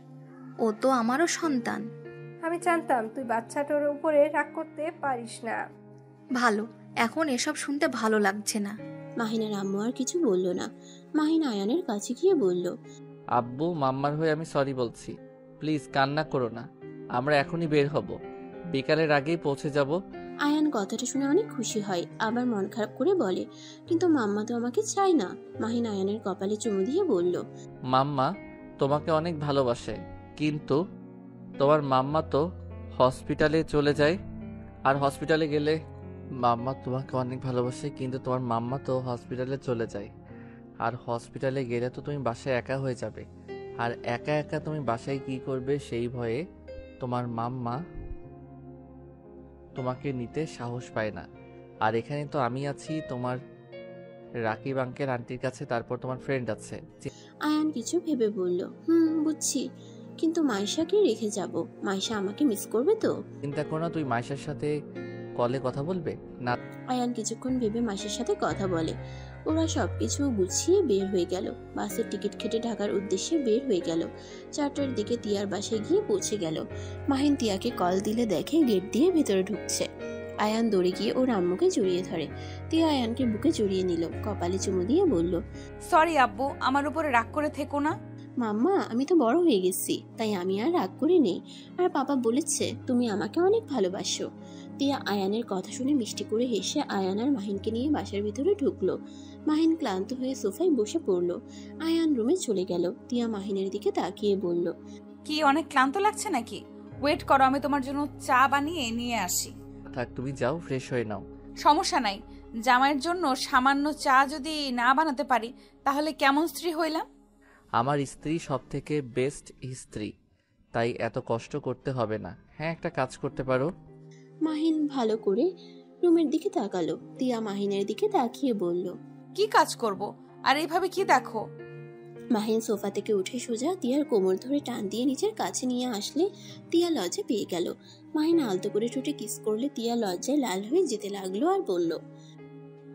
ও তো আমারও সন্তান। আমি জানতাম তুই বাচ্চাটার উপরে রাগ করতে পারিস না। ভালো, এখন এসব শুনতে ভালো লাগছে না। মাহিনের আম্মু আর কিছু বলল না। মাহিন আয়ানের কাছে গিয়ে বলল, আব্বু মাম্মার হয়ে আমি সরি বলছি, প্লিজ কান্না করো না, আমরা এখনই বের হব, বিকালের আগেই পৌঁছে যাব। আয়ান কথাটা শুনে অনেক খুশি হয়, আবার মন খারাপ করে বলে, কিন্তু মাম্মা তো আমাকে চায় না। মাহিন আয়ানের কপালে চুমু দিয়ে বলল, মাম্মা তোমাকে অনেক ভালোবাসে, কিন্তু তোমার মাম্মা তো হসপিটালে চলে যায়, আর হসপিটালে গেলে মাম্মা তোমাকে অনেক ভালোবাসে, কিন্তু তোমার মাম্মা তো হসপিটালে চলে যায়, আর হসপিটালে গেলে তো তুমি বাসায় একা হয়ে যাবে, আর একা একা তুমি বাসায় কি করবে সেই ভয়ে তোমার মাম্মা তোমাকে নিতে সাহস পায় না। আর এখানে তো আমি আছি, তোমার রাকিব আঙ্কেল আন্টির কাছে, তারপর তোমার ফ্রেন্ড আছে। আয়ান কিছু ভেবে বলল, বুঝছি, কিন্তু মাইশাকে রেখে যাব, মাইশা আমাকে মিস করবে তো। চিন্তা করো না, তুই মাইশার সাথে কলে কথা বলবে না। আয়ান কিছুক্ষণ ভেবে মাইশার সাথে কথা বলে। ওরা সবকিছু গুছিয়ে বের হয়ে গেল। বাসের টিকিট কেটে ঢাকার উদ্দেশ্যে বের হয়ে গেল। 4টার দিকে তিয়ার বাসায় গিয়ে পৌঁছে গেল। মাহিন তিয়াকে কল দিলে দেখে গেট দিয়ে ভেতরে ঢুকছে। আয়ান দৌড়ে গিয়ে ওর আম্মুকে জড়িয়ে ধরে। তিয়া আয়ানকে বুকে জড়িয়ে নিল, কপালে চুমু দিয়ে বলল, সরি আব্বু, আমার উপরে রাগ করে থেকো না। মাম্মা, আমি তো বড় হয়ে গেছি, তাই আমি আর রাগ করে নেই, আর পাপা বলেছে তুমি আমাকে অনেক ভালোবাসো। তিয়া আয়ানের কথা শুনে মিষ্টি করে হেসে আয়ান আর মাহিনকে নিয়ে বাসার ভিতরে ঢুকলো। মাহিন ক্লান্ত হয়ে সোফায় বসে পড়লো। আয়ান রুমে চলে গেল। তিয়া মাহিনের দিকে তাকিয়ে বলল, কি অনেক ক্লান্ত লাগছে নাকি? ওয়েট করো, আমি তোমার জন্য চা বানিয়ে নিয়ে আসি। থাক, তুমি যাও, ফ্রেশ হয়ে নাও। সমস্যা নাই, জামাইয়ের জন্য সামান্য চা যদি না বানাতে পারি তাহলে কেমন স্ত্রী হইলাম? আমার স্ত্রী সব থেকে বেস্ট স্ত্রী, তাই এত কষ্ট করতে হবে না। হ্যাঁ, একটা কাজ করতে পারো। মাহিন ভালো করে রুমের দিকে তাকালো। তিয়া মাহিনের দিকে তাকিয়ে বলল, কি কাজ করব? আর এইভাবে কি দেখো? মাহিন সোফা থেকে উঠে সোজা তিয়ার কোমর ধরে টান দিয়ে নিজের কাছে নিয়ে আসলে তিয়া লজ্জা পেয়ে গেল। মাহিন আলতো করে ঠোঁটে কিস করলে তিয়া লজ্জায় লাল হয়ে যেতে লাগলো আর বলল,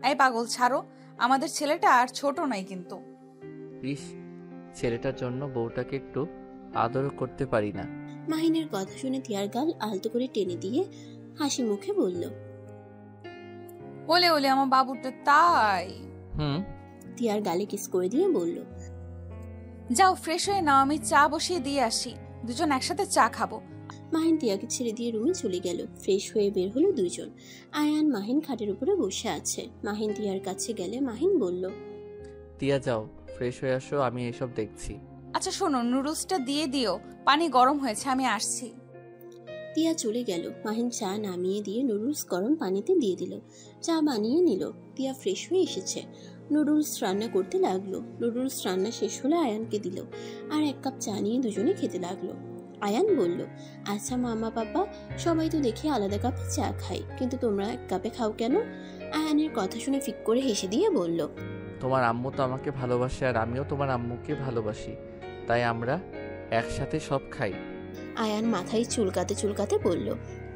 এই পাগল, ছাড়ো, আমাদের ছেলেটা আর ছোট নাই কিন্তু। ইস, ছেলেটার জন্য বউটাকে একটু আদরও করতে পারি না। মাহিনের কথা শুনে তিয়ার গাল আলতো করে টেনে দিয়ে হাসি মুখে বলল, ওলে ওলে আমার বাবুটা তাই। তিয়ার গালে কিস করে দিয়ে বলল, যাও ফ্রেশ হয়ে নাও, আমি চা বসিয়ে দিয়ে আসি, দুজন একসাথে চা খাবো। মাহিন তিয়াকে ছেড়ে দিয়ে রুমে চলে গেল। ফ্রেশ হয়ে বের হলো দুজন। আয়ান মাহিন খাটের উপরে বসে আছে। মাহিন তিয়ার কাছে গেলে মাহিন বলল, তিয়া যাও, ফ্রেশ হয়ে আসো, আমি এসব দেখছি। আচ্ছা শোনো, নুডলসটা দিয়ে দিও, পানি গরম হয়েছে, আমি আসছি। তিয়া চলে গেল। মাহিন চা নামিয়ে দিয়ে নুডলস গরম পানিতে দিয়ে দিল। চা বানিয়ে নিল। তিয়া ফ্রেশ হয়ে এসেছে। নুডলস রান্না করতে লাগলো। নুডলস রান্না শেষ হলে আয়ানকে দিল, আর 1 কাপ চা নিয়ে দুজনে খেতে লাগলো। আয়ান বলল, আচ্ছা মামা পাপা, সবাই তো দেখি আলাদা কাপে চা খায়, কিন্তু তোমরা 1 কাপে খাও কেন? আয়ানের কথা শুনে ফিক করে হেসে দিয়ে বলল, তোমার আম্মু তো আমাকে ভালোবাসে, আর আমিও তোমার আম্মুকে ভালোবাসি, তাই আমরা একসাথে সব খাই। আয়ান মাথায় চুলকাতে চুলকাতে বলল,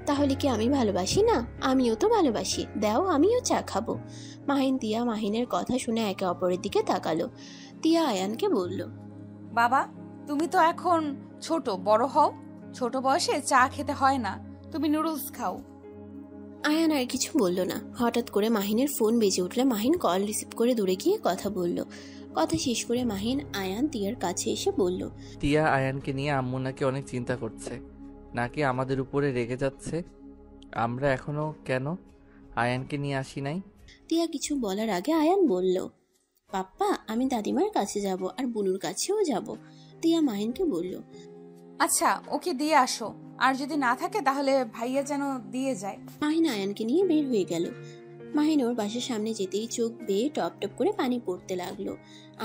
তাহলে কি আমি ভালোবাসি না? আমিও তো ভালোবাসি, দাও আমিও চা খাবো। মাহিন তিয়া মাহিনের কথা শুনে একে অপরের দিকে তাকালো। তিয়া আয়ানকে বলল, বাবা, তুমি তো এখন ছোট, বড় হও, ছোট বয়সে চা খেতে হয় না, তুমি নুডলস খাও। আয়ান আর কিছু বলল না। হঠাৎ করে মাহিনের ফোন বেজে উঠলে মাহিন কল রিসিভ করে দূরে গিয়ে কথা বলল। কথা শেষ করে মাহিন আয়ান তিয়ার কাছে এসে বলল, তিয়া আয়ানকে নিয়ে আম্মু নাকি অনেক চিন্তা করছে, নাকি আমাদের উপরে রেগে যাচ্ছে। আমরা এখনো কেন আয়ানকে নিয়ে আসি নাই? তিয়া কিছু বলার আগে আয়ান বলল, পাপ্পা, আমি দাদিমার কাছে যাব, আর বুনুর কাছেও যাব। তিয়া মাহিনকে বলল, আচ্ছা ওকে দিয়ে আসো, আর যদি না থাকে তাহলে ভাইয়া যেন দিয়ে যায়। মাহিন আয়ানকে নিয়ে বের হয়ে গেল। মাহিন ওর বাসার সামনে যেতেই চোখ বেয়ে টপ টপ করে পানি পড়তে লাগলো।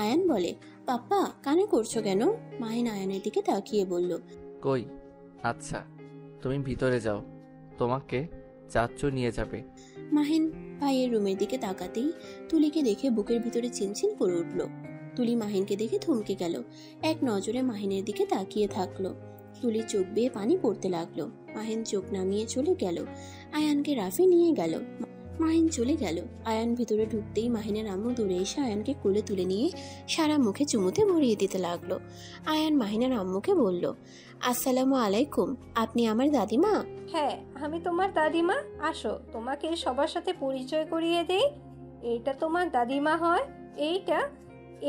আয়ান বলে, পাপ্পা কানে করছো কেন? মাহিন আয়ানের দিকে তাকিয়ে বলল, কই? আচ্ছা তুমি ভিতরে যাও, তোমাকে চাচ্চু নিয়ে যাবে। মাহিন ভাইয়ের রুমের দিকে তাকাতেই তুলিকে দেখে বুকের ভিতরে চিনচিন করে উঠল। তুলি মাহিনকে দেখে থমকে গেল। এক নজরে মাহিনের দিকে তাকিয়ে থাকলো। তুলির চোখ বেয়ে পানি পড়তে লাগলো। মাহিন চোখ নামিয়ে চলে গেল। আয়ানকে রাফি নিয়ে গেল। মাহিন চলে গেল। আয়ান ভিতরে ঢুকতেই মাহিনের আম্মু দৌড়ে এসে আয়ানকে কোলে তুলে নিয়ে সারা মুখে চুমুতে ভরিয়ে দিতে লাগলো। আয়ান মাহিনের আম্মুকে বলল, আসসালামু আলাইকুম, আপনি আমার দাদিমা? হ্যাঁ, আমি তোমার দাদিমা। আসো, তোমাকে সবার সাথে পরিচয় করিয়ে দেই। এইটা তোমার দাদিমা হয়,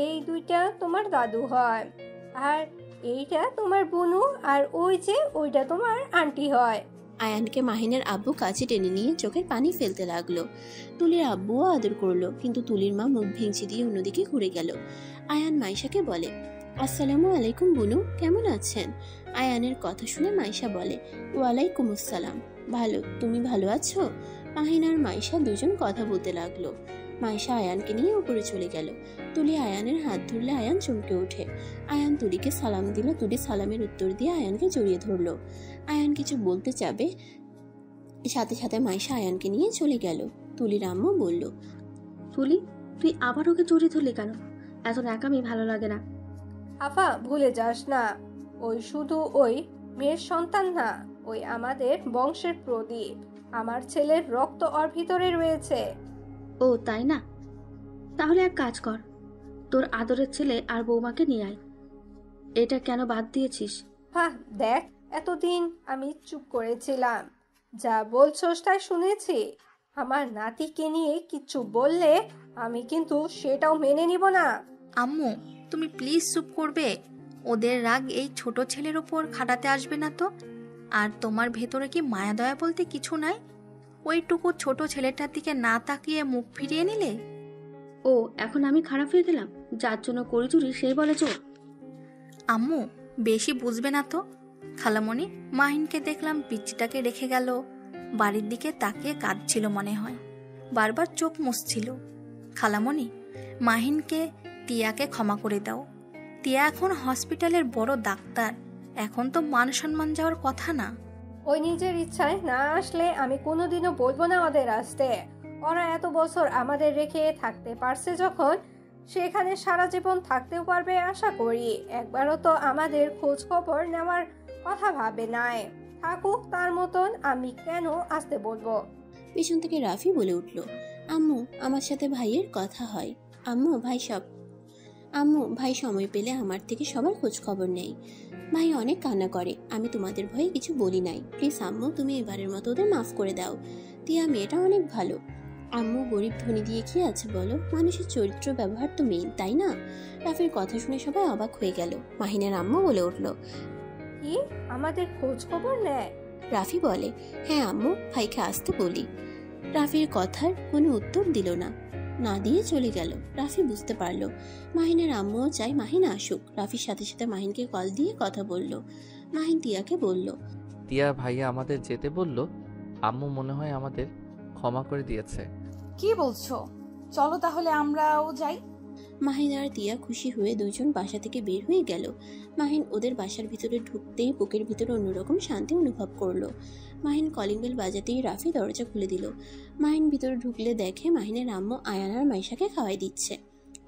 এই দুইটা তোমার দাদু হয়, আর এইটা তোমার বুনু, আর ওইটা তোমার আন্টি হয়। আয়ানকে মাহিনের আব্বু কাছে টেনে নিয়ে চোখের পানি ফেলতে লাগলো। তুলির আব্বুও আদর করলো, কিন্তু তুলির মা মুখ ভেঙচি দিয়ে অন্যদিকে ঘুরে গেল। আয়ান মাইশাকে বলে, আসসালামু আলাইকুম বুনু, কেমন আছেন? আয়ানের কথা শুনে মাইশা বলে, ওয়ালাইকুম আসসালাম, ভালো, তুমি ভালো আছো? মাহিন আর মাইশা দুজন কথা বলতে লাগলো। মাইশা আয়ানকে নিয়ে উপরে চলে গেল। তুলি আয়ানের হাত ধরলে আয়ান চমকে ওঠে। আয়ান তুলিকে সালাম দিল। তুলি সালামের উত্তর দিয়ে আয়ানকে জড়িয়ে ধরলো। আয়ান কিছু বলতে যাবে, সাথে সাথে মাইশা আয়ানকে নিয়ে চলে গেল। তুলির আম্মু বলল, তুলি, তুই আবার ওকে জড়িয়ে ধরলি কেন? এত একামি ভালো লাগে না। আফা, ভুলে যাস না, ওই শুধু ওই মেয়ের সন্তান না, ওই আমাদের বংশের প্রদীপ। আমার ছেলের রক্ত ওর ভিতরে রয়েছে। ও তাই না? তাহলে এক কাজ কর, তোর আদরের ছেলে আর বৌমাকে নিয়ে আয়। এটা কেন বাদ দিয়েছিস? হ্যাঁ দেখ, এতদিন আমি চুপ করেছিলাম, যা বলছোস তাই শুনেছি। আমার নাতিকে নিয়ে কিচ্ছু বললে আমি কিন্তু সেটাও মেনে নিব না। আম্মু, তুমি প্লিজ চুপ করবে? ওদের রাগ এই ছোট ছেলের ওপর খাটাতে আসবে না তো? আর তোমার ভেতরে কি মায়া দয়া বলতে কিছু নাই? ওইটুকু ছোট ছেলেটার দিকে না তাকিয়ে মুখ ফিরিয়ে নিলে। ও এখন আমি খারাপ হয়ে গেলাম? যার জন্য করি চুরি সেই বলে চোর? আম্মু, বেশি বুঝবে না তো। খালামণি, মাহিনকে দেখলাম পিচ্চিটাকে রেখে গেল, বাড়ির দিকে তাকিয়ে কাঁদছিল মনে হয়, বারবার চোখ মুছছিল। খালামণি, মাহিনকে টিয়াকে ক্ষমা করে দাও। টিয়া এখন হসপিটালের বড় ডাক্তার, এখন তো মান সম্মান যাওয়ার কথা না। ওই নিজের ইচ্ছায় না আসলে আমি কোনোদিনও বলবো না ওদের আসতে। ওরা এত বছর আমাদের রেখে থাকতে পারছে যখন, সেখানে সারা জীবন থাকতেও পারবে আশা করি। একবারও তো আমাদের খোঁজ খবর নেওয়ার কথা ভাবে নাই। থাকুক তার মতন, আমি কেন আসতে বলবো? পিছন থেকে রাফি বলে উঠল, আম্মু, আমার সাথে ভাইয়ের কথা হয়। আম্মু, ভাই সময় পেলে আমার থেকে সবার খোঁজ খবর নেই। ভাই অনেক কান্না করে, আমি তোমাদের ভয়ে কিছু বলি নাই। প্লিজ আম্মু, তুমি এবারের মতো ওদের মাফ করে দাও। টিয়া মেয়েটা অনেক ভালো। আম্মু, গরিব ধনী দিয়ে কি আছে বলো, মানুষের চরিত্র ব্যবহার তো মেইন, তাই না? রাফির কথা শুনে সবাই অবাক হয়ে গেল। মাহিনের আম্মু বলে উঠল, কি আমাদের খোঁজ খবর নেয়? রাফি বলে, হ্যাঁ আম্মু, ভাইকে আসতে বলি। রাফির কথার কোনো উত্তর দিল না, না দিয়ে চলে গেল। রাফি বুঝতে পারলো মাহিনের আম্মুও চাই মাহিন আসুক। রাফির সাথে সাথে মাহিনকে কল দিয়ে কথা বলল। মাহিন টিয়াকে বলল, টিয়া ভাইয়া আমাদের যেতে বলল, আম্মু মনে হয় আমাদের ক্ষমা করে দিয়েছে। কি বলছো? চলো তাহলে আমরাও যাই। মাহিন আর টিয়া খুশি হয়ে দুজন বাসা থেকে বের হয়ে গেল। মাহিন ওদের বাসার ভিতরে ঢুকতেই বুকের ভিতরে অন্যরকম শান্তি অনুভব করলো। মাহিন কলিং বেল বাজাতেই রাফি দরজা খুলে দিল। মাহিন ভিতরে ঢুকলে দেখে মাহিনের আম্মু আয়ান আর মাইশাকে খাওয়াই দিচ্ছে।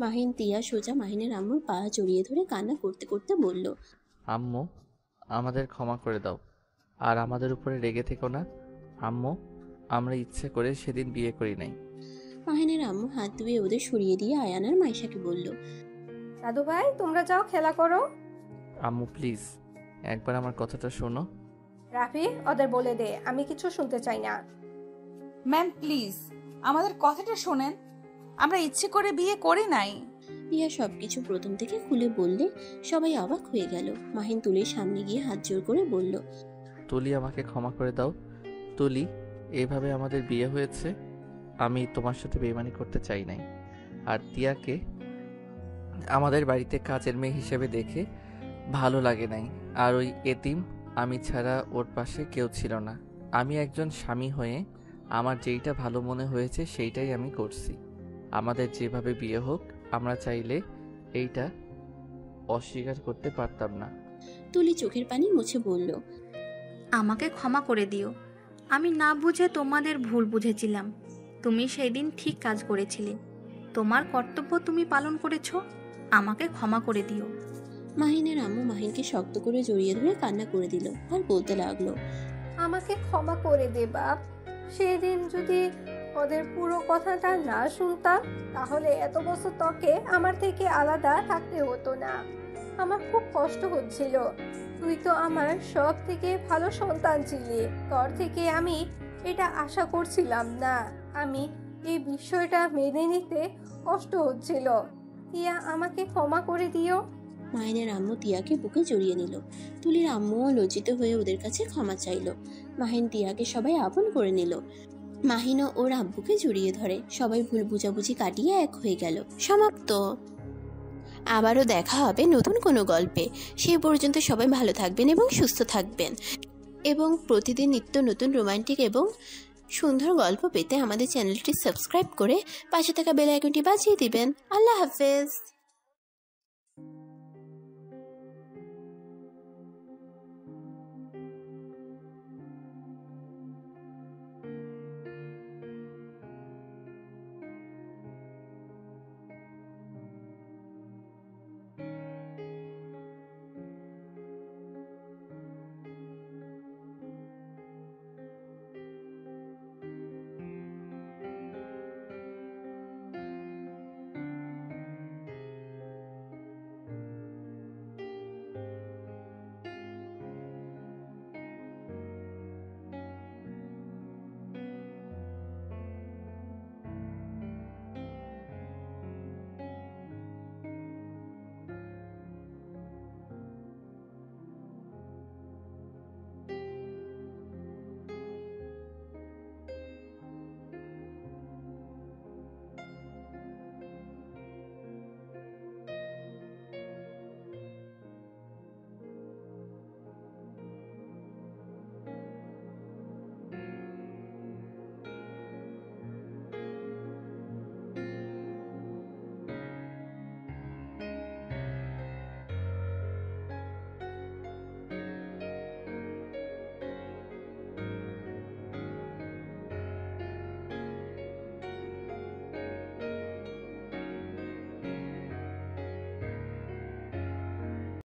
মাহিন টিয়া সোজা মাহিনের আম্মুর পা জড়িয়ে ধরে কান্না করতে করতে বলল, আম্মু, আমাদের ক্ষমা করে দাও, আর আমাদের উপরে রেগে থেকো না। আম্মু, আমরা ইচ্ছে করে সেদিন বিয়ে করি নাই। মাহিনের আম্মু হাত ধুয়ে ওদের সরিয়ে দিয়ে আয়ান আর মাইশাকে বলল, দাদু ভাই, তোমরা যাও খেলা করো। আম্মু প্লিজ একবার আমার কথাটা শোনো। রাফি, ওদের বলে দে আমি কিছু শুনতে চাই না। ম্যাম প্লিজ আমাদের কথাটা শোনেন, আমরা ইচ্ছে করে বিয়ে করি নাই। টিয়া সবকিছু প্রথম থেকে খুলে বললে সবাই অবাক হয়ে গেল। মাহিন তুলির সামনে গিয়ে হাত জোর করে বলল, তুলি, আমাকে ক্ষমা করে দাও। তুলি, এইভাবে আমাদের বিয়ে হয়েছে, আমি তোমার সাথে বেইমানি করতে চাই নাই। আর টিয়াকে আমাদের বাড়িতে কাজের মেয়ে হিসেবে দেখে ভালো লাগে নাই। আর ওই এতিম আমি ছাড়া ওর পাশে কেউ ছিল না। আমি একজন স্বামী হয়ে আমার যেইটা ভালো মনে হয়েছে সেইটাই আমি করছি। আমাদের যেভাবে বিয়ে হোক, আমরা চাইলে এইটা অস্বীকার করতে পারতাম না। তুলি চোখের পানি মুছে বলল, আমাকে ক্ষমা করে দিও, আমি না বুঝে তোমাদের ভুল বুঝেছিলাম। তুমি সেই দিন ঠিক কাজ করেছিলে, তোমার কর্তব্য তুমি পালন করেছো, আমাকে ক্ষমা করে দিও। মাহিনের আম্মু মাহিনকে শক্ত করে জড়িয়ে ধরে কান্না করে দিল আর বলতে লাগলো, আমাকে ক্ষমা করে দে বাপ। সেদিন যদি ওদের পুরো কথাটা না শুনতাম তাহলে এত বছর তোকে আমার থেকে আলাদা থাকতে হতো না। আমার খুব কষ্ট হচ্ছিল। তুই তো আমার সব থেকে ভালো সন্তান ছিলি, তোর থেকে আমি এটা আশা করছিলাম না। আমি এই বিষয়টা মেনে নিতে কষ্ট হচ্ছিল। টিয়া, আমাকে ক্ষমা করে দিও। মাহিনের আম্মু টিয়াকে বুকে জড়িয়ে নিল। তুলির আম্মুও লজ্জিত হয়ে ওদের কাছে ক্ষমা চাইল। মাহিন টিয়াকে সবাই আপন করে নিল। মাহিনও ওর আব্বুকে জড়িয়ে ধরে। সবাই ভুল বুঝাবুঝি কাটিয়ে এক হয়ে গেল। সমাপ্ত। আবারও দেখা হবে নতুন কোনো গল্পে। সেই পর্যন্ত সবাই ভালো থাকবেন এবং সুস্থ থাকবেন, এবং প্রতিদিন নিত্য নতুন রোমান্টিক এবং সুন্দর গল্প পেতে আমাদের চ্যানেলটি সাবস্ক্রাইব করে পাশে থাকা বেল আইকনটি বাজিয়ে দিবেন। আল্লাহ হাফেজ।